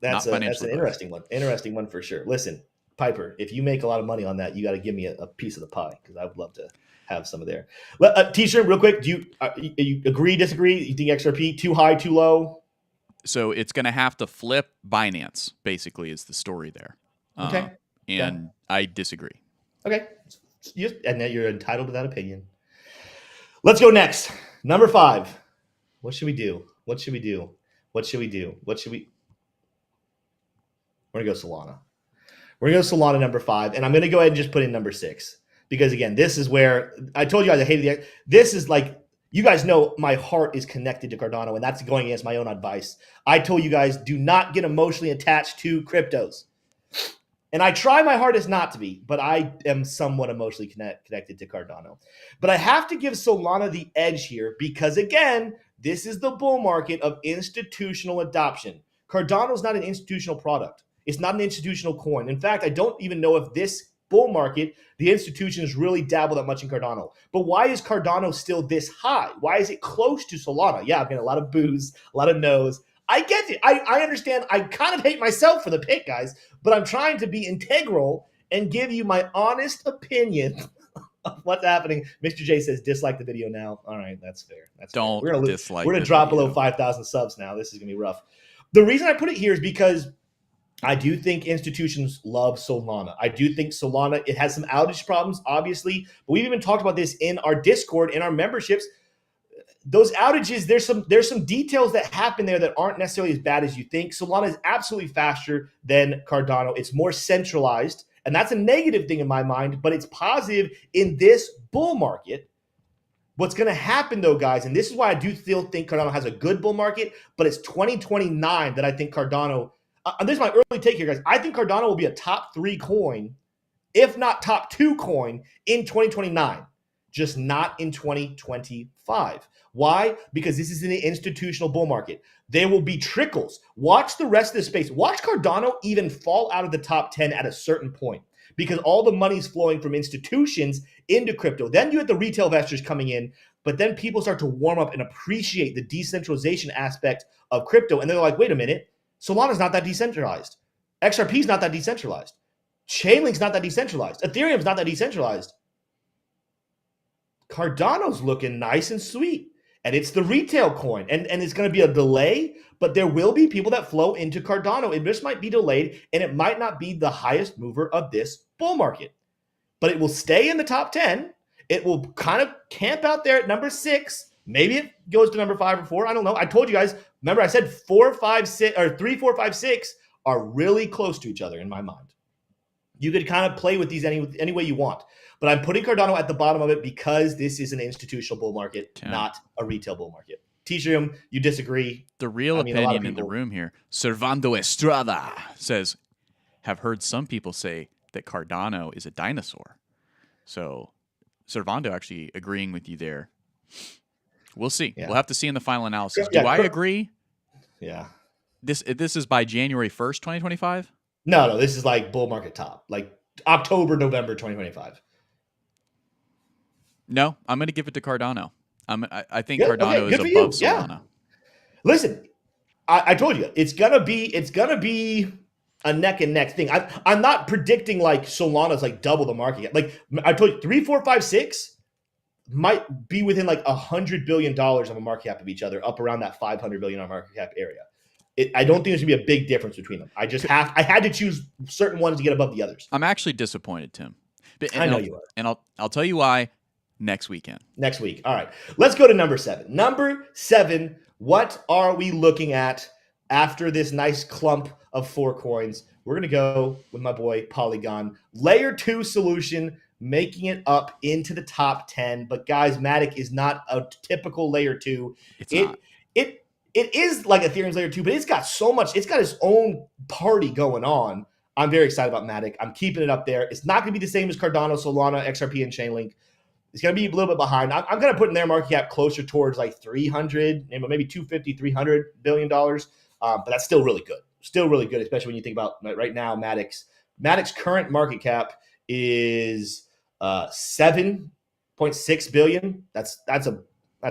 That's an interesting one. Interesting one for sure. Listen, Piper, if you make a lot of money on that, you got to give me a piece of the pie because I would love to have some of there. T-shirt, real quick. Do you agree, disagree? You think XRP too high, too low? So it's going to have to flip Binance, basically, is the story there. Okay. And I disagree. Okay. And then you're entitled to that opinion. Let's go next. Number 5. What should we do? We're going to go Solana. We're going to go Solana number 5. And I'm going to go ahead and just put in number 6. Because again, this is where I told you guys I hated this is like, you guys know my heart is connected to Cardano, and that's going against my own advice. I told you guys, do not get emotionally attached to cryptos. And I try my hardest not to be, but I am somewhat emotionally connected to Cardano. But I have to give Solana the edge here because, again, this is the bull market of institutional adoption. Cardano is not an institutional product. It's not an institutional coin. In fact, I don't even know if this bull market, the institutions really dabble that much in Cardano. But why is Cardano still this high? Why is it close to Solana? Yeah, I've got a lot of boos, a lot of no's. I get it. I understand. I kind of hate myself for the pick, guys, but I'm trying to be integral and give you my honest opinion of what's happening. Mr. J says, dislike the video now. All right, that's fair. Don't fair. dislike We're going to drop below 5,000 subs now. This is going to be rough. The reason I put it here is because I do think institutions love Solana. I do think Solana, it has some outage problems, obviously, but we've even talked about this in our Discord, in our memberships. Those outages, there's some details that happen there that aren't necessarily as bad as you think. Solana is absolutely faster than Cardano. It's more centralized, and that's a negative thing in my mind, but it's positive in this bull market. What's going to happen, though, guys, and this is why I do still think Cardano has a good bull market, but it's 2029 that I think Cardano this is my early take here, guys. I think Cardano will be a top 3 coin, if not top 2 coin in 2029, just not in 2025. Why? Because this is an institutional bull market. There will be trickles. Watch the rest of the space. Watch Cardano even fall out of the top 10 at a certain point because all the money's flowing from institutions into crypto. Then you have the retail investors coming in, but then people start to warm up and appreciate the decentralization aspect of crypto. And they're like, wait a minute. Solana's not that decentralized. XRP's not that decentralized. Chainlink's not that decentralized. Ethereum's not that decentralized. Cardano's looking nice and sweet. And it's the retail coin. And it's going to be a delay, but there will be people that flow into Cardano. It just might be delayed, and it might not be the highest mover of this bull market. But it will stay in the top 10. It will kind of camp out there at number 6. Maybe it goes to number 5 or 4. I don't know. I told you guys, remember I said 4, 5, 6, or 3, 4, 5, 6 are really close to each other in my mind. You could kind of play with these any way you want. But I'm putting Cardano at the bottom of it because this is an institutional bull market, not a retail bull market. T-Shroom, you disagree. The real opinion in the room here, Servando Estrada says, have heard some people say that Cardano is a dinosaur. So Servando actually agreeing with you there. We'll see. Yeah. We'll have to see in the final analysis. Do I agree? Yeah. This is by January 1st, 2025? No, this is like bull market top, like October, November 2025. No, I'm going to give it to Cardano. I think Cardano is above Solana. Yeah. Listen, I told you it's gonna be a neck and neck thing. I'm not predicting like Solana's like double the market. Like I told you, 3, 4, 5, 6 might be within like $100 billion of a market cap of each other, up around that $500 billion market cap area. I don't think there's gonna be a big difference between them. I had to choose certain ones to get above the others. I'm actually disappointed, Tim. I know you are. And I'll tell you why next weekend. Next week. All right. Let's go to number 7. Number 7, what are we looking at after this nice clump of 4 coins? We're going to go with my boy Polygon. Layer 2 solution, making it up into the top 10. But guys, Matic is not a typical layer 2. It's not. It is like Ethereum's layer 2, but it's got so much. It's got its own party going on. I'm very excited about Matic. I'm keeping it up there. It's not going to be the same as Cardano, Solana, XRP, and Chainlink. It's going to be a little bit behind. I'm going to put in their market cap closer towards like 300, maybe 250, $300 billion. But that's still really good. Still really good, especially when you think about right now, Matic's current market cap is 7.6 billion. That's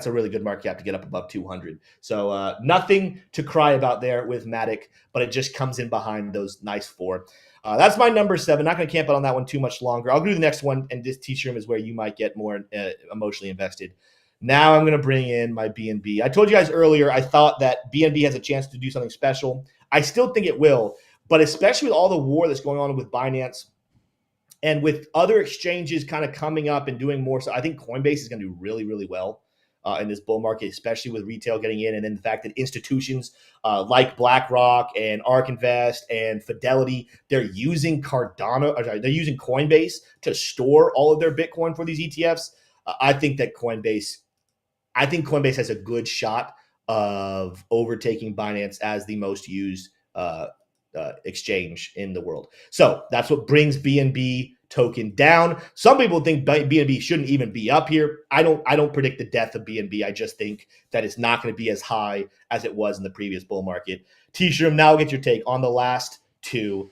a really good market cap to get up above 200. So nothing to cry about there with Matic, but it just comes in behind those nice 4. That's my number 7. Not going to camp out on that one too much longer. I'll do the next one, and this T-shirt is where you might get more emotionally invested. Now I'm going to bring in my BNB. I told you guys earlier I thought that BNB has a chance to do something special. I still think it will, but especially with all the war that's going on with Binance and with other exchanges kind of coming up and doing more. So I think Coinbase is going to do really, really well in this bull market, especially with retail getting in, and then the fact that institutions like BlackRock and ARK Invest and Fidelity, they're using they're using Coinbase to store all of their Bitcoin for these ETFs. I think Coinbase has a good shot of overtaking Binance as the most used exchange in the world. So that's what brings BNB token down. Some people think BNB shouldn't even be up here. I don't predict the death of BNB. I just think that it's not going to be as high as it was in the previous bull market. T-Shroom, now get your take on the last 2.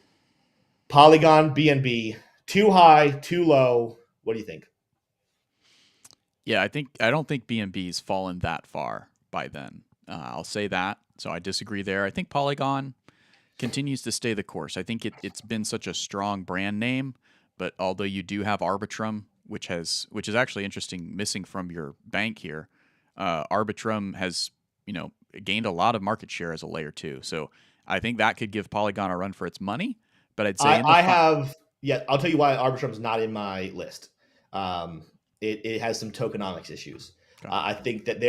Polygon, BNB, too high, too low. What do you think? Yeah, I don't think BNB's fallen that far by then. I'll say that. So I disagree there. I think Polygon continues to stay the course. I think it's been such a strong brand name, but although you do have Arbitrum, which is actually interesting, missing from your bank here, Arbitrum has gained a lot of market share as a layer 2. So I think that could give Polygon a run for its money. But I'd say I'll tell you why Arbitrum's not in my list. It has some tokenomics issues. I think that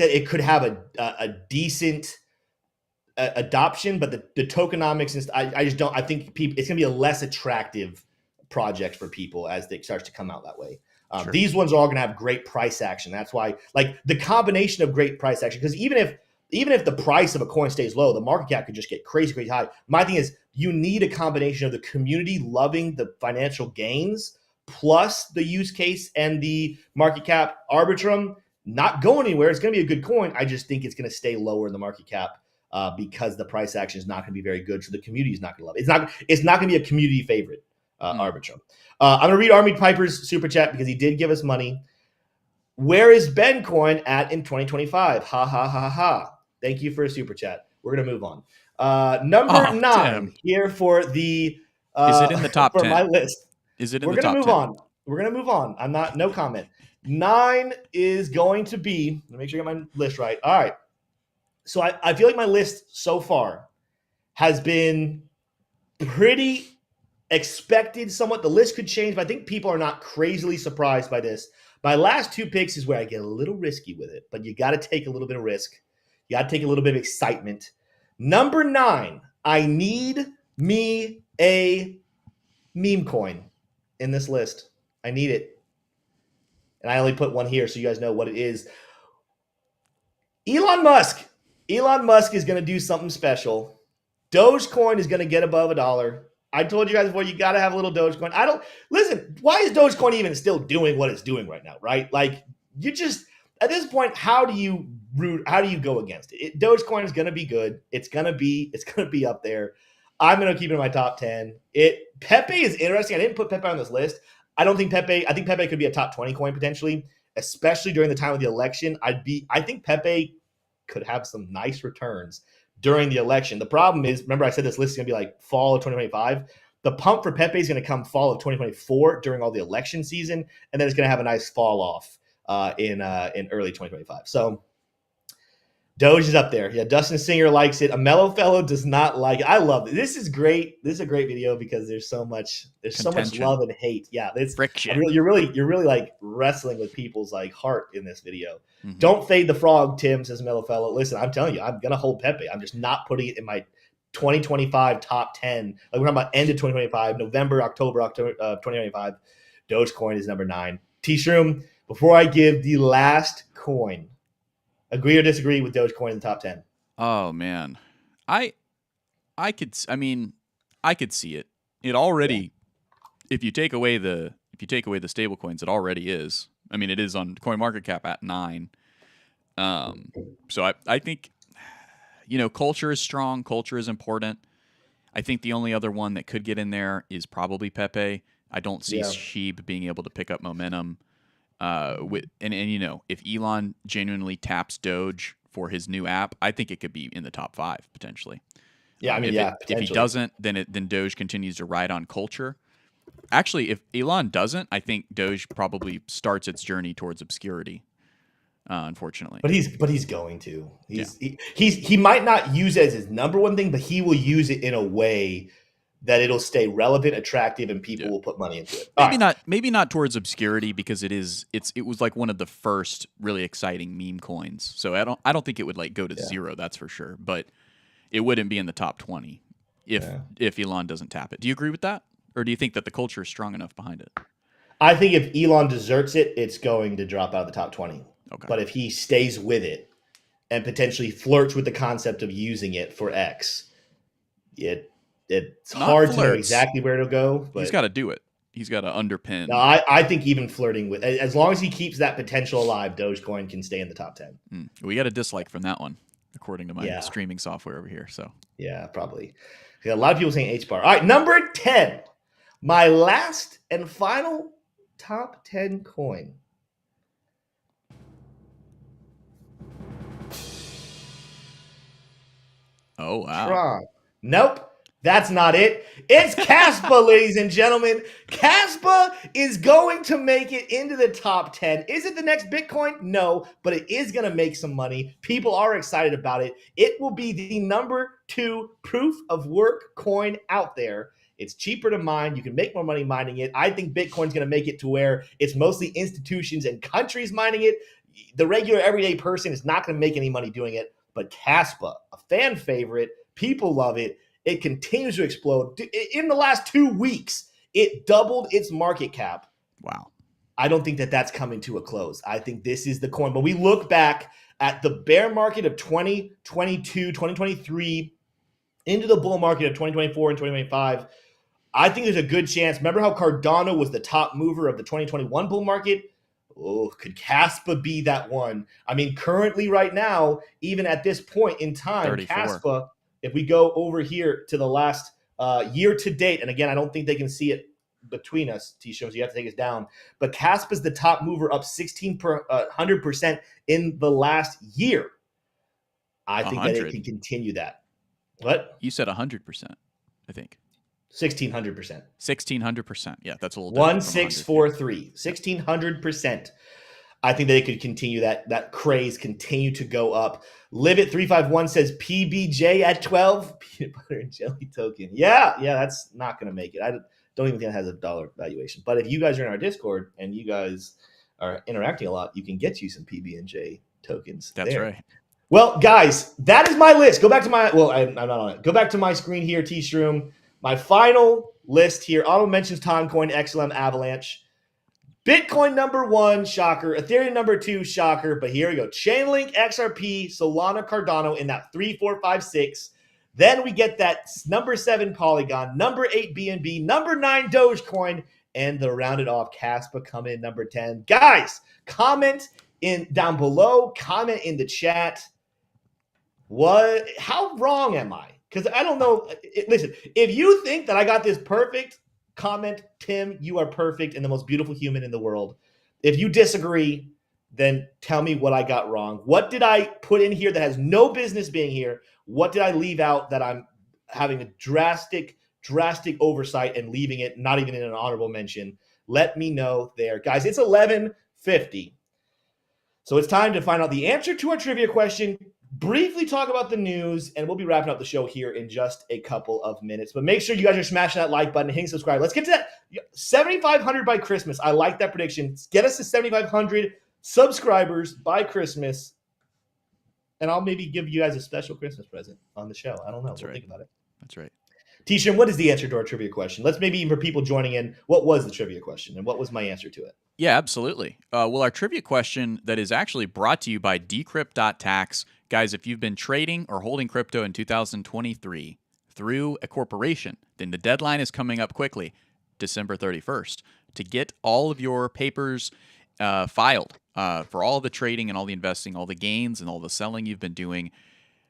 it could have a decent adoption, but the tokenomics, I just don't. I think it's going to be a less attractive project for people as it starts to come out that way. Sure. These ones are all going to have great price action. That's why, like the combination of great price action, because even if the price of a coin stays low, the market cap could just get crazy, crazy high. My thing is, you need a combination of the community loving the financial gains plus the use case and the market cap. Arbitrum not going anywhere. It's going to be a good coin. I just think it's going to stay lower in the market cap because the price action is not going to be very good. So the community is not going to love it. It's not going to be a community favorite, Arbitrum. I'm going to read Army Piper's super chat because he did give us money. Where is Bencoin at in 2025? Ha, ha, ha, ha. Thank you for a super chat. We're going to move on. Number 9 Tim. here for the is it in the top 10? my list. Is it in We're the going top to move 10? on. We're going to move on. No comment. 9 is going to be, let me make sure I get my list right. All right. So I feel like my list so far has been pretty expected somewhat. The list could change, but I think people are not crazily surprised by this. My last 2 picks is where I get a little risky with it, but you got to take a little bit of risk. You got to take a little bit of excitement. Number 9, I need me a meme coin in this list. I need it. And I only put one here so you guys know what it is. Elon Musk is going to do something special. Dogecoin is going to get above $1. I told you guys before, you got to have a little Dogecoin. Listen, why is Dogecoin even still doing what it's doing right now, right? Like, you just, at this point, how do you go against it? Dogecoin is going to be good. It's going to be up there. I'm going to keep it in my top 10. Pepe is interesting. I didn't put Pepe on this list. I think Pepe could be a top 20 coin potentially, especially during the time of the election. I think Pepe could have some nice returns during the election. The problem is, remember I said this list is going to be like fall of 2025. The pump for Pepe is going to come fall of 2024 during all the election season, and then it's going to have a nice fall off in early 2025. So Doge is up there. Yeah, Dustin Singer likes it. A mellow fellow does not like it. I love it. This is great. This is a great video because there's so much Contention, love and hate. Yeah, friction. you're really like wrestling with people's like heart in this video. Mm-hmm. Don't fade the frog, Tim, says mellow fellow. Listen, I'm telling you, I'm gonna hold Pepe. I'm just not putting it in my 2025 top 10. Like we're talking about end of 2025, November, October 2025. Dogecoin is number 9. T-Shroom, before I give the last coin, agree or disagree with Dogecoin in the top 10? Oh man, I I mean, I could see it. It already, if you take away the stable coins, it already is. I mean, it is on CoinMarketCap at 9. So I think, culture is strong. Culture is important. I think the only other one that could get in there is probably Pepe. I don't see Sheeb being able to pick up momentum. If Elon genuinely taps Doge for his new app, I think it could be in the top 5 potentially. Yeah, if he doesn't, then Doge continues to ride on culture. Actually, if Elon doesn't, I think Doge probably starts its journey towards obscurity. Unfortunately, but he's going to. He might not use it as his number one thing, but he will use it in a way that it'll stay relevant, attractive, and people will put money into it. Maybe not towards obscurity because it was like one of the first really exciting meme coins. So I don't think it would like go to 0, that's for sure. But it wouldn't be in the top 20 if Elon doesn't tap it. Do you agree with that? Or do you think that the culture is strong enough behind it? I think if Elon deserts it, it's going to drop out of the top 20. Okay. But if he stays with it and potentially flirts with the concept of using it for X, it's hard to know exactly where it'll go. But he's got to do it. He's got to underpin. No, I think even flirting with, as long as he keeps that potential alive, Dogecoin can stay in the top 10. We got a dislike from that one, according to my streaming software over here. So yeah, probably. A lot of people saying H bar. All right, number 10. My last and final top 10 coin. Oh, wow. Tron. Nope. That's not it. It's Kaspa, ladies and gentlemen. Kaspa is going to make it into the top 10. Is it the next Bitcoin? No, but it is going to make some money. People are excited about it. It will be the number 2 proof of work coin out there. It's cheaper to mine. You can make more money mining it. I think Bitcoin's going to make it to where it's mostly institutions and countries mining it. The regular everyday person is not going to make any money doing it. But Kaspa, a fan favorite, people love it. It continues to explode. In the last 2 weeks, it doubled its market cap. Wow. I don't think that that's coming to a close. I think this is the coin. But we look back at the bear market of 2022, 2023, into the bull market of 2024 and 2025. I think there's a good chance. Remember how Cardano was the top mover of the 2021 bull market? Oh, could Kaspa be that one? I mean, currently right now, even at this point in time, 34. Kaspa, if we go over here to the last year to date, and again, I don't think they can see it between us, T-Shows, you have to take us down, but Kaspa's the top mover, up 100% in the last year. I think that it can continue that. What? You said 100%, I think. 1,600%. 1,600%. Yeah, that's a little 1643. 1,600%. I think that it could continue that craze, continue to go up. Live at 351 says PBJ at 12. Peanut butter and jelly token. Yeah, that's not going to make it. I don't even think it has a dollar valuation. But if you guys are in our Discord and you guys are interacting a lot, you can get you some PB&J tokens. That's there. right. Well, guys, that is my list. Go back to my, I'm not on it. Go back to my screen here, T-Shroom. My final list here, auto mentions Toncoin, XLM, Avalanche. Bitcoin number 1, shocker. Ethereum number 2, shocker. But here we go. Chainlink, XRP, Solana, Cardano in that 3, 4, 5, 6. Then we get that number 7 Polygon, number 8 BNB, number 9 Dogecoin, and the rounded off Kaspa coming in number 10. Guys, comment down below, comment in the chat. How wrong am I? Because I don't know. Listen, if you think that I got this perfect, comment, Tim, you are perfect and the most beautiful human in the world. If you disagree, then tell me what I got wrong. What did I put in here that has no business being here? What did I leave out that I'm having a drastic oversight and leaving it not even in an honorable mention? Let me know there. Guys, it's 11:50. So it's time to find out the answer to our trivia question. briefly talk about the news, and we'll be wrapping up the show here in just a couple of minutes. But make sure you guys are smashing that like button and hitting subscribe. Let's get to that 7,500 by Christmas. I like that prediction. Get us to 7,500 subscribers by Christmas, and I'll maybe give you guys a special Christmas present on the show. I don't know. That's We'll right. think about it. That's right. T-Shirt, what is the answer to our trivia question? Let's maybe even for people joining in, what was the trivia question, and what was my answer to it? Yeah, absolutely. Well, our trivia question that is actually brought to you by Decrypt.tax. Guys, if you've been trading or holding crypto in 2023 through a corporation, then the deadline is coming up quickly, December 31st, to get all of your papers filed for all the trading and all the investing, all the gains and all the selling you've been doing.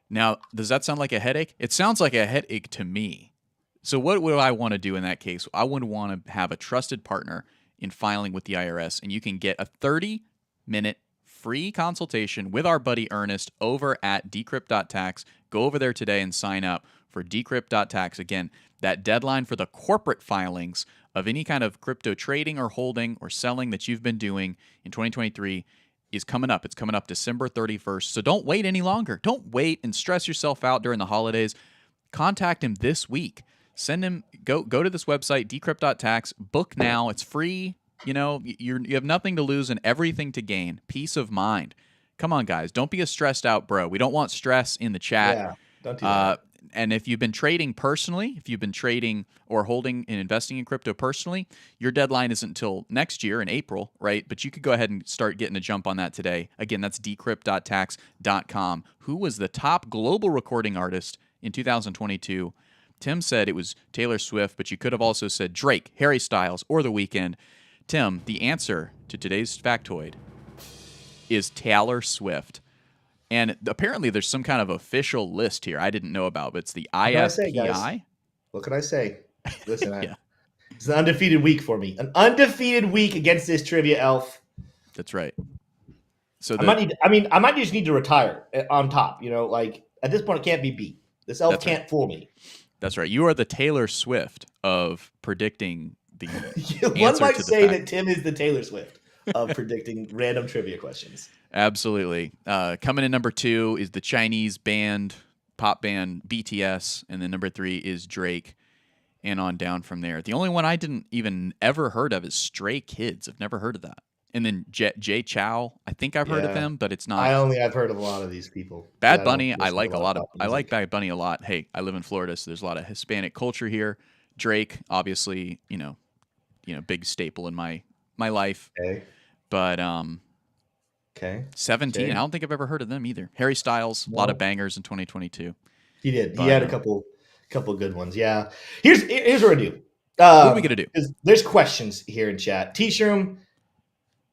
Now, does that sound like a headache? It sounds like a headache to me. So what would I want to do in that case? I would want to have a trusted partner in filing with the IRS, and you can get a 30-minute free consultation with our buddy Ernest over at Decrypt.tax. Go over there today and sign up for Decrypt.tax. Again, that deadline for the corporate filings of any kind of crypto trading or holding or selling that you've been doing in 2023 is coming up. It's coming up December 31st. So don't wait any longer. Don't wait and stress yourself out during the holidays. Contact him this week. Send him, go to this website, Decrypt.tax, book now. It's free. You know, you have nothing to lose and everything to gain. Peace of mind. Come on, guys. Don't be a stressed out bro. We don't want stress in the chat. Yeah, don't do that. And if you've been trading personally, if you've been trading or holding and investing in crypto personally, your deadline isn't until next year in April, right? But you could go ahead and start getting a jump on that today. Again, that's decrypt.tax.com. Who was the top global recording artist in 2022? Tim said it was Taylor Swift, but you could have also said Drake, Harry Styles, or The Weeknd. Tim, the answer to today's factoid is Taylor Swift. And apparently there's some kind of official list here I didn't know about, but it's the ISPI. What can I say? Listen, Yeah. It's an undefeated week for me. An undefeated week against this trivia elf. That's right. So I might just need to retire on top. You know, like at this point, it can't be beat. This elf can't fool me. That's right. You are the Taylor Swift of predicting the One might say that Tim is the Taylor Swift of predicting random trivia questions. Absolutely. Coming in number 2 is the Chinese pop band BTS, and then number 3 is Drake, and on down from there. The only one I didn't even ever heard of is Stray Kids. I've never heard of that. And then Jay Chow, I think I've heard of them, but it's not. I've heard of a lot of these people. Bad Bunny, I like a lot of. I like Bad Bunny a lot. Hey, I live in Florida, so there's a lot of Hispanic culture here. Drake, obviously, you know, big staple in my life. Okay. But 17, Okay. I don't think I've ever heard of them either. Harry Styles, a lot of bangers in 2022. He did. He had a couple good ones. Yeah. Here's what I do. What are we gonna do? There's questions here in chat. T-Shroom,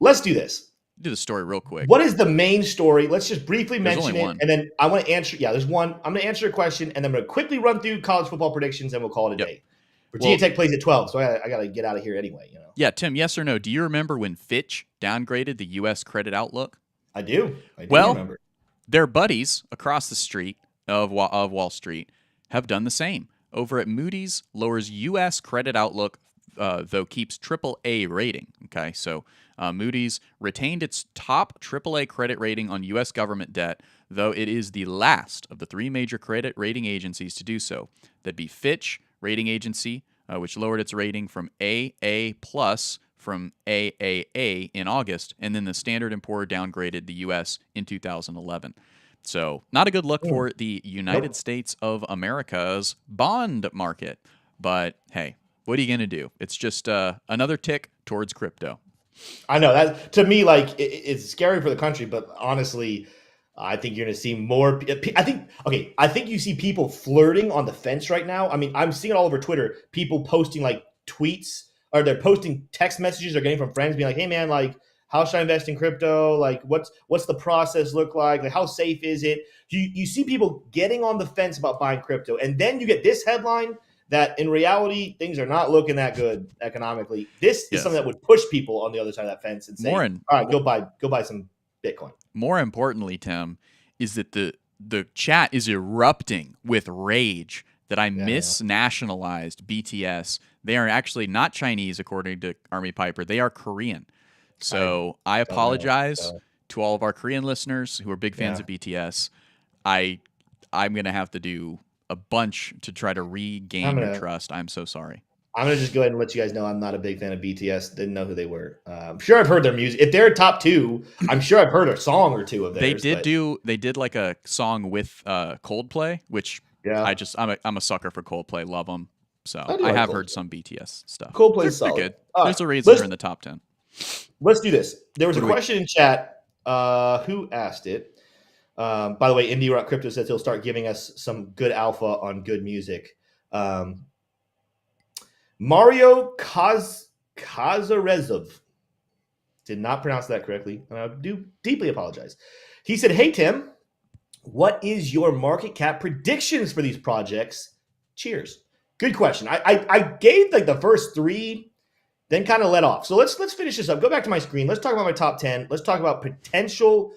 let's do this. Do the story real quick. What is the main story? Let's just briefly mention it, one. and then I want to answer. Yeah, there's one. I'm going to answer a question, and then I'm going to quickly run through college football predictions, and we'll call it a day. Virginia Tech plays at 12, so I got to get out of here anyway. You know. Yeah, Tim. Yes or no? Do you remember when Fitch downgraded the U.S. credit outlook? I do remember. Their buddies across the street of Wall Street have done the same. Over at Moody's, lowers U.S. credit outlook, though keeps AAA rating. Okay, so Moody's retained its top AAA credit rating on U.S. government debt, though it is the last of the 3 major credit rating agencies to do so. That'd be Fitch rating agency, which lowered its rating from AA plus from AAA in August, and then the Standard & Poor downgraded the U.S. in 2011. So not a good look for the United States of America's bond market. But hey, what are you going to do? It's just another tick towards crypto. I know that to me, like it's scary for the country, but honestly, I think you're going to see more. I think you see people flirting on the fence right now. I mean, I'm seeing it all over Twitter. People posting like tweets, or they're posting text messages they're getting from friends, being like, "Hey, man, like, how should I invest in crypto? Like, what's the process look like? Like, how safe is it?" You see people getting on the fence about buying crypto, and then you get this headline that in reality things are not looking that good economically. This is something that would push people on the other side of that fence and say, "All right, go buy some Bitcoin." More importantly, Tim, is that the chat is erupting with rage that I misnationalized BTS. They are actually not Chinese, according to Army Piper. They are Korean. So I apologize to all of our Korean listeners who are big fans of BTS. I'm gonna have to do a bunch to try to regain your trust. I'm so sorry. I'm gonna just go ahead and let you guys know I'm not a big fan of BTS. Didn't know who they were. I'm sure I've heard their music. If they're top two, I'm sure I've heard a song or two of theirs. They did like a song with Coldplay, which yeah, I'm a sucker for Coldplay. Love them. So I like have Coldplay. heard some BTS stuff. Coldplay's solid. They're good. All There's right, a reason they're in the top 10. Let's do this. There was a question in chat. Who asked it? By the way, Indie Rock Crypto says he'll start giving us some good alpha on good music. Mario Kazarezov. Did not pronounce that correctly. And I do deeply apologize. He said, "Hey, Tim, what is your market cap predictions for these projects? Cheers." Good question. I gave like the first three, then kind of let off. So let's finish this up. Go back to my screen. Let's talk about my top 10. Let's talk about potential.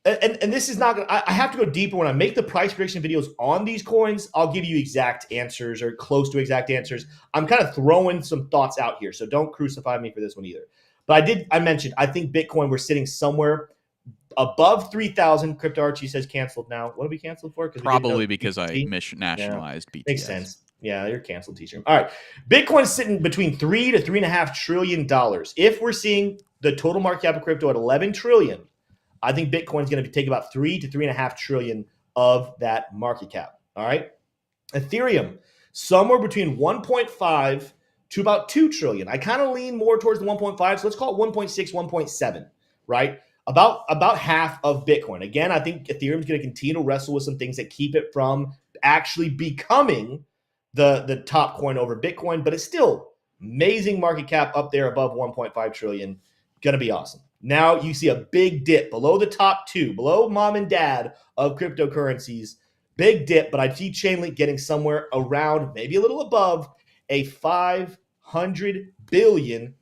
And this is not going to, I have to go deeper. When I make the price prediction videos on these coins, I'll give you exact answers or close to exact answers. I'm kind of throwing some thoughts out here, so don't crucify me for this one either. But I mentioned, I think Bitcoin, we're sitting somewhere above 3,000. Crypto Archie says canceled now. What are we canceled for? Probably because I nationalized BTS. Makes sense. Yeah, you're canceled, teacher. All right. Bitcoin's sitting between $3 to $3.5 trillion. If we're seeing the total market cap of crypto at 11 trillion, I think Bitcoin's going to take about 3 to 3.5 trillion of that market cap. All right. Ethereum, somewhere between 1.5 to about 2 trillion. I kind of lean more towards the 1.5. So let's call it 1.6, 1.7, right? About half of Bitcoin. Again, I think Ethereum's going to continue to wrestle with some things that keep it from actually becoming the top coin over Bitcoin, but it's still amazing market cap up there above 1.5 trillion. Going to be awesome. Now you see a big dip below the top two, below mom and dad of cryptocurrencies. Big dip, but I see Chainlink getting somewhere around, maybe a little above, a $500 billion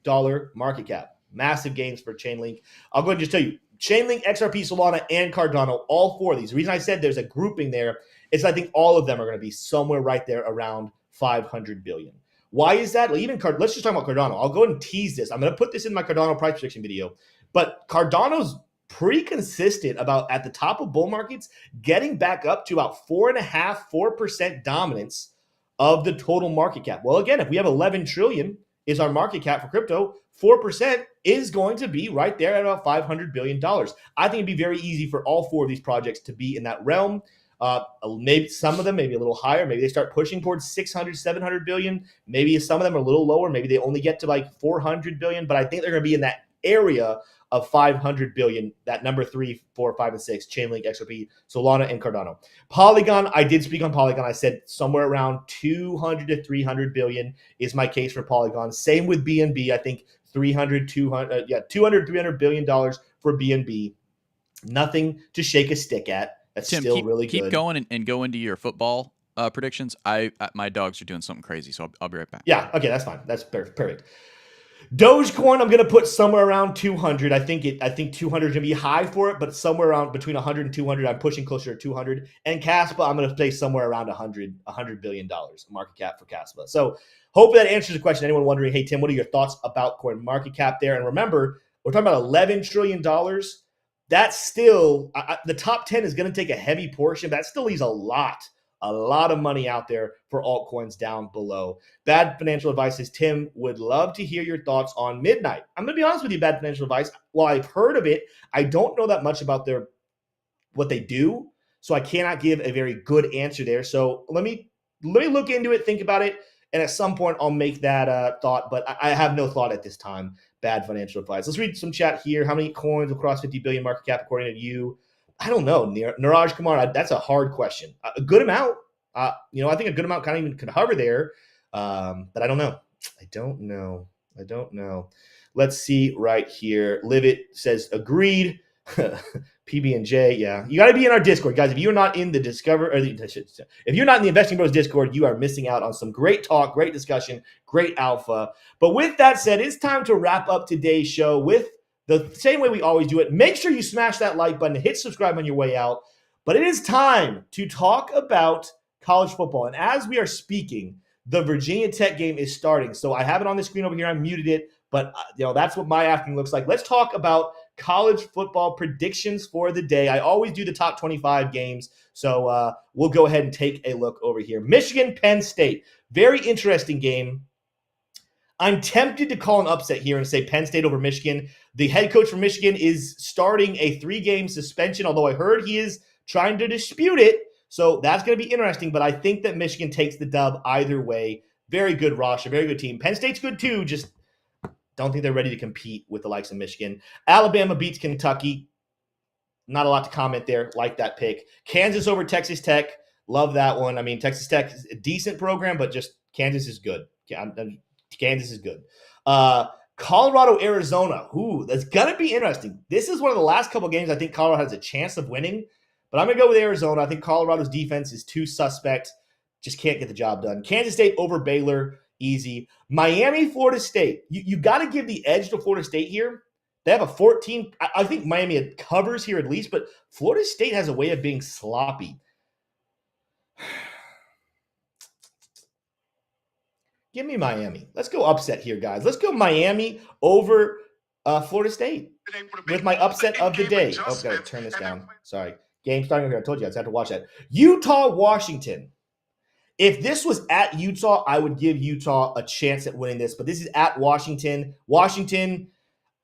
market cap. Massive gains for Chainlink. I'll go ahead and just tell you, Chainlink, XRP, Solana, and Cardano, all four of these. The reason I said there's a grouping there is I think all of them are going to be somewhere right there around 500 billion. Why is that? Well, let's just talk about Cardano. I'll go ahead and tease this. I'm going to put this in my Cardano price prediction video. But Cardano's pretty consistent about at the top of bull markets, getting back up to about 4.5%, 4% dominance of the total market cap. Well, again, if we have 11 trillion is our market cap for crypto, 4% is going to be right there at about $500 billion. I think it'd be very easy for all four of these projects to be in that realm. Maybe some of them maybe a little higher. Maybe they start pushing towards 600, 700 billion. Maybe some of them are a little lower. Maybe they only get to like 400 billion, but I think they're going to be in that area of 500 billion, that number 3, 4, 5, and 6, Chainlink, XRP, Solana, and Cardano. Polygon, I did speak on Polygon. I said somewhere around 200 to 300 billion is my case for Polygon. Same with BNB. I think 200, 300 billion dollars for BNB. Nothing to shake a stick at. That's Tim, still really good. Keep going and go into your football predictions. My dogs are doing something crazy, so I'll be right back. Yeah, okay, that's fine. That's perfect. Dogecoin, I'm going to put somewhere around 200. I think 200 is going to be high for it, but somewhere around between 100 and 200. I'm pushing closer to 200. And Caspa, I'm going to place somewhere around $100 billion market cap for Caspa. So hopefully that answers the question. Anyone wondering, hey, Tim, what are your thoughts about coin market cap there? And remember, we're talking about $11 trillion. That's still, the top 10 is going to take a heavy portion. That still leaves a lot of money out there for altcoins down below. Bad Financial Advice says, Tim, would love to hear your thoughts on Midnight. I'm going to be honest with you, Bad Financial Advice. While I've heard of it, I don't know that much about what they do, so I cannot give a very good answer there. So let me look into it, think about it, and at some point I'll make that thought, but I have no thought at this time. Bad Financial Advice. Let's read some chat here. How many coins will cross 50 billion market cap according to you? I don't know, Niraj Kumar. That's a hard question. A good amount. I think a good amount kind of even could hover there, but I don't know. I don't know. Let's see right here. Livit says agreed. PB&J, yeah. You got to be in our Discord, guys. If you're not in the if you're not in the Investing Bros Discord, you are missing out on some great talk, great discussion, great alpha. But with that said, it's time to wrap up today's show with the same way we always do it. Make sure you smash that like button, hit subscribe on your way out. But it is time to talk about college football. And as we are speaking, the Virginia Tech game is starting. So I have it on the screen over here. I muted it. But that's what my afternoon looks like. Let's talk about college football predictions for the day. I always do the top 25 games, so we'll go ahead and take a look over here. Michigan, Penn State, very interesting game. I'm tempted to call an upset here and say Penn State over Michigan. The head coach for Michigan is starting a 3-game suspension, although I heard he is trying to dispute it. So that's going to be interesting, but I think that Michigan takes the dub either way. Very good roster, very good team. Penn State's good too, just don't think they're ready to compete with the likes of Michigan. Alabama beats Kentucky. Not a lot to comment there. Like that pick. Kansas over Texas Tech. Love that one. I mean, Texas Tech is a decent program, but just Kansas is good. Kansas is good. Colorado, Arizona. Ooh, that's going to be interesting. This is one of the last couple games I think Colorado has a chance of winning, but I'm going to go with Arizona. I think Colorado's defense is too suspect. Just can't get the job done. Kansas State over Baylor. Easy. Miami, Florida State. You got to give the edge to Florida State here. They have a 14. I think Miami covers here at least, but Florida State has a way of being sloppy. Give me Miami. Let's go upset here, guys. Let's go Miami over Florida State with my upset of the day. Oh, gotta turn this down. Sorry. Game starting here. I told you I just had to watch that. Utah, Washington. If this was at Utah, I would give Utah a chance at winning this, but this is at Washington. Washington,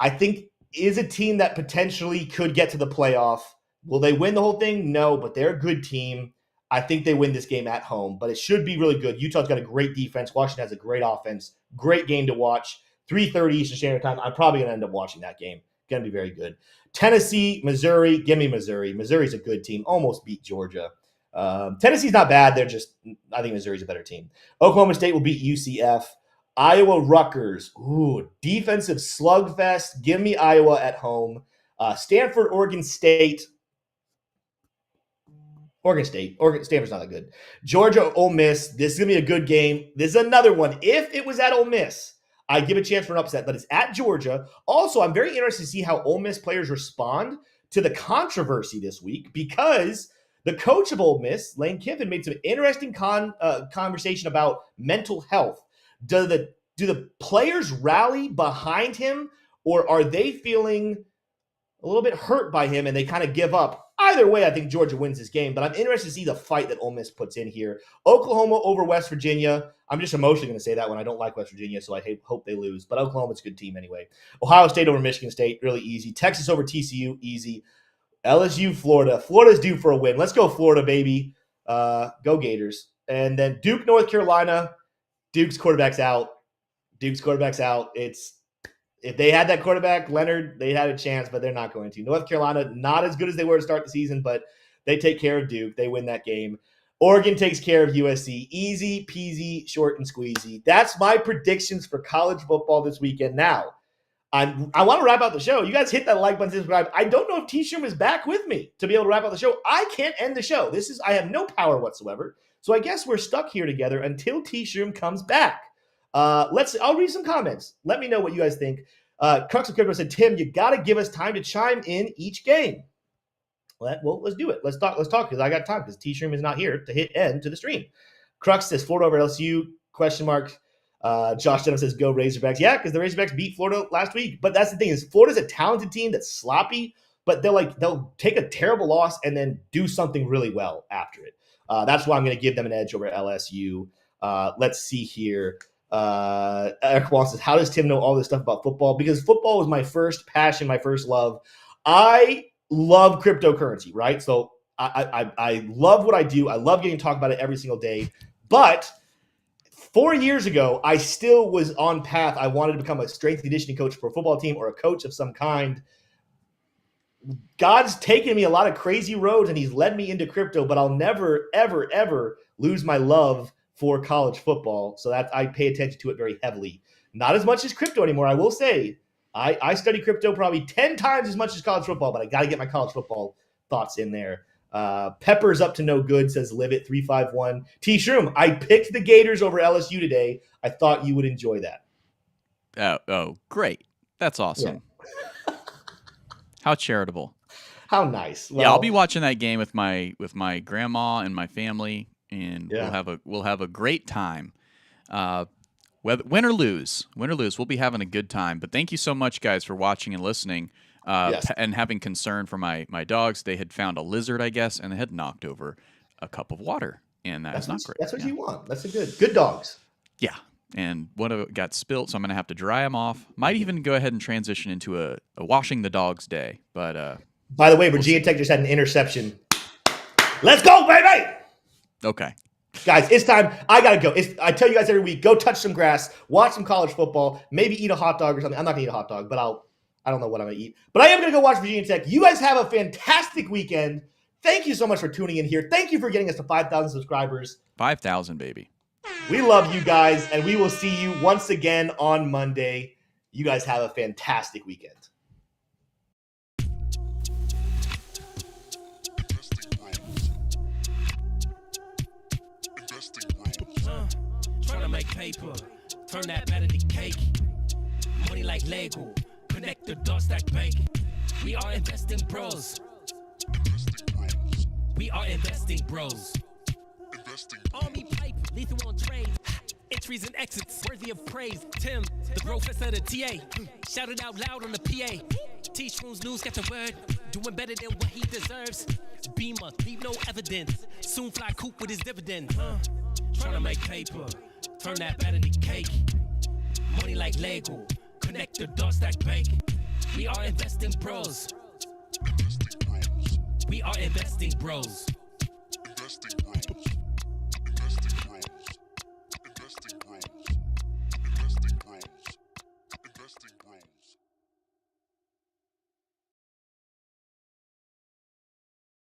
I think, is a team that potentially could get to the playoff. Will they win the whole thing? No, but they're a good team. I think they win this game at home, but it should be really good. Utah's got a great defense. Washington has a great offense. Great game to watch. 3:30 Eastern Standard Time. I'm probably going to end up watching that game. Going to be very good. Tennessee, Missouri. Give me Missouri. Missouri's a good team. Almost beat Georgia. Tennessee's not bad. I think Missouri's a better team. Oklahoma State will beat UCF. Iowa, Rutgers. Ooh, defensive slugfest. Give me Iowa at home. Stanford, Oregon State. Stanford's not that good. Georgia, Ole Miss. This is going to be a good game. This is another one. If it was at Ole Miss, I'd give a chance for an upset, but it's at Georgia. Also, I'm very interested to see how Ole Miss players respond to the controversy this week because the coach of Ole Miss, Lane Kiffin, made some interesting conversation about mental health. Do the players rally behind him, or are they feeling a little bit hurt by him and they kind of give up? Either way, I think Georgia wins this game, but I'm interested to see the fight that Ole Miss puts in here. Oklahoma over West Virginia. I'm just emotionally going to say that one. I don't like West Virginia, so I hope they lose, but Oklahoma's a good team anyway. Ohio State over Michigan State, really easy. Texas over TCU, easy. LSU, Florida. Florida's due for a win. Let's go Florida, baby. Go Gators. And then Duke, North Carolina. Duke's quarterback's out. If they had that quarterback, Leonard, they had a chance, but they're not going to. North Carolina, not as good as they were to start the season, but they take care of Duke. They win that game. Oregon takes care of USC. Easy peasy, short and squeezy. That's my predictions for college football this weekend. Now, I want to wrap up the show. You guys hit that like button, subscribe. I don't know if T-Shroom is back with me to be able to wrap up the show. I can't end the show. I have no power whatsoever. So I guess we're stuck here together until T-Shroom comes back. I'll read some comments. Let me know what you guys think. Crux of Crypto said, Tim, you got to give us time to chime in each game. Well, let's do it. Let's talk because I got time because T-Shroom is not here to hit end to the stream. Crux says Florida over LSU, question mark. Josh Denham says, go Razorbacks. Yeah, because the Razorbacks beat Florida last week. But that's the thing is Florida's a talented team that's sloppy, but they'll take a terrible loss and then do something really well after it. That's why I'm going to give them an edge over LSU. Let's see here. Eric Wall says, how does Tim know all this stuff about football? Because football was my first passion, my first love. I love cryptocurrency, right? So I love what I do. I love getting to talk about it every single day. But 4 years ago, I still was on path. I wanted to become a strength and conditioning coach for a football team or a coach of some kind. God's taken me a lot of crazy roads and he's led me into crypto, but I'll never, ever, ever lose my love for college football. So that I pay attention to it very heavily. Not as much as crypto anymore. I will say I study crypto probably 10 times as much as college football, but I got to get my college football thoughts in there. Pepper's up to no good, says Live It 351. T-Shroom, I picked the Gators over LSU today. I thought you would enjoy that. Oh, great. That's awesome. Yeah. How charitable. How nice. Well, yeah, I'll be watching that game with my grandma and my family, and we'll have a great time. win or lose, we'll be having a good time. But thank you so much, guys, for watching and listening. Yes. And having concern for my dogs. They had found a lizard, I guess, and they had knocked over a cup of water, and that's not great. That's what you want. That's good dogs. Yeah, and one of it got spilt, so I'm gonna have to dry them off. Might even go ahead and transition into a washing the dogs day. But by the way, Virginia Tech just had an interception. Let's go, baby! Okay. Guys, it's time. I gotta go. I tell you guys every week, go touch some grass, watch some college football, maybe eat a hot dog or something. I'm not gonna eat a hot dog, but I don't know what I'm going to eat. But I am going to go watch Virginia Tech. You guys have a fantastic weekend. Thank you so much for tuning in here. Thank you for getting us to 5,000 subscribers. 5,000, baby. We love you guys, and we will see you once again on Monday. You guys have a fantastic weekend. Trying to make paper, turn that better to cake. Money like Lego. Connect the dots, stack bank. We are investing bros. We are investing bros. Army pipe, lethal on trade. Entries and exits, worthy of praise. Tim, the professor of the TA. Shout it out loud on the PA. Teach rooms news, got the word. Doing better than what he deserves. Beamer, leave no evidence. Soon fly coop with his dividend. Trying to make paper, turn that better to cake. Money like Lego. Connect the dots, stack bank. We are investing bros. We are investing bros.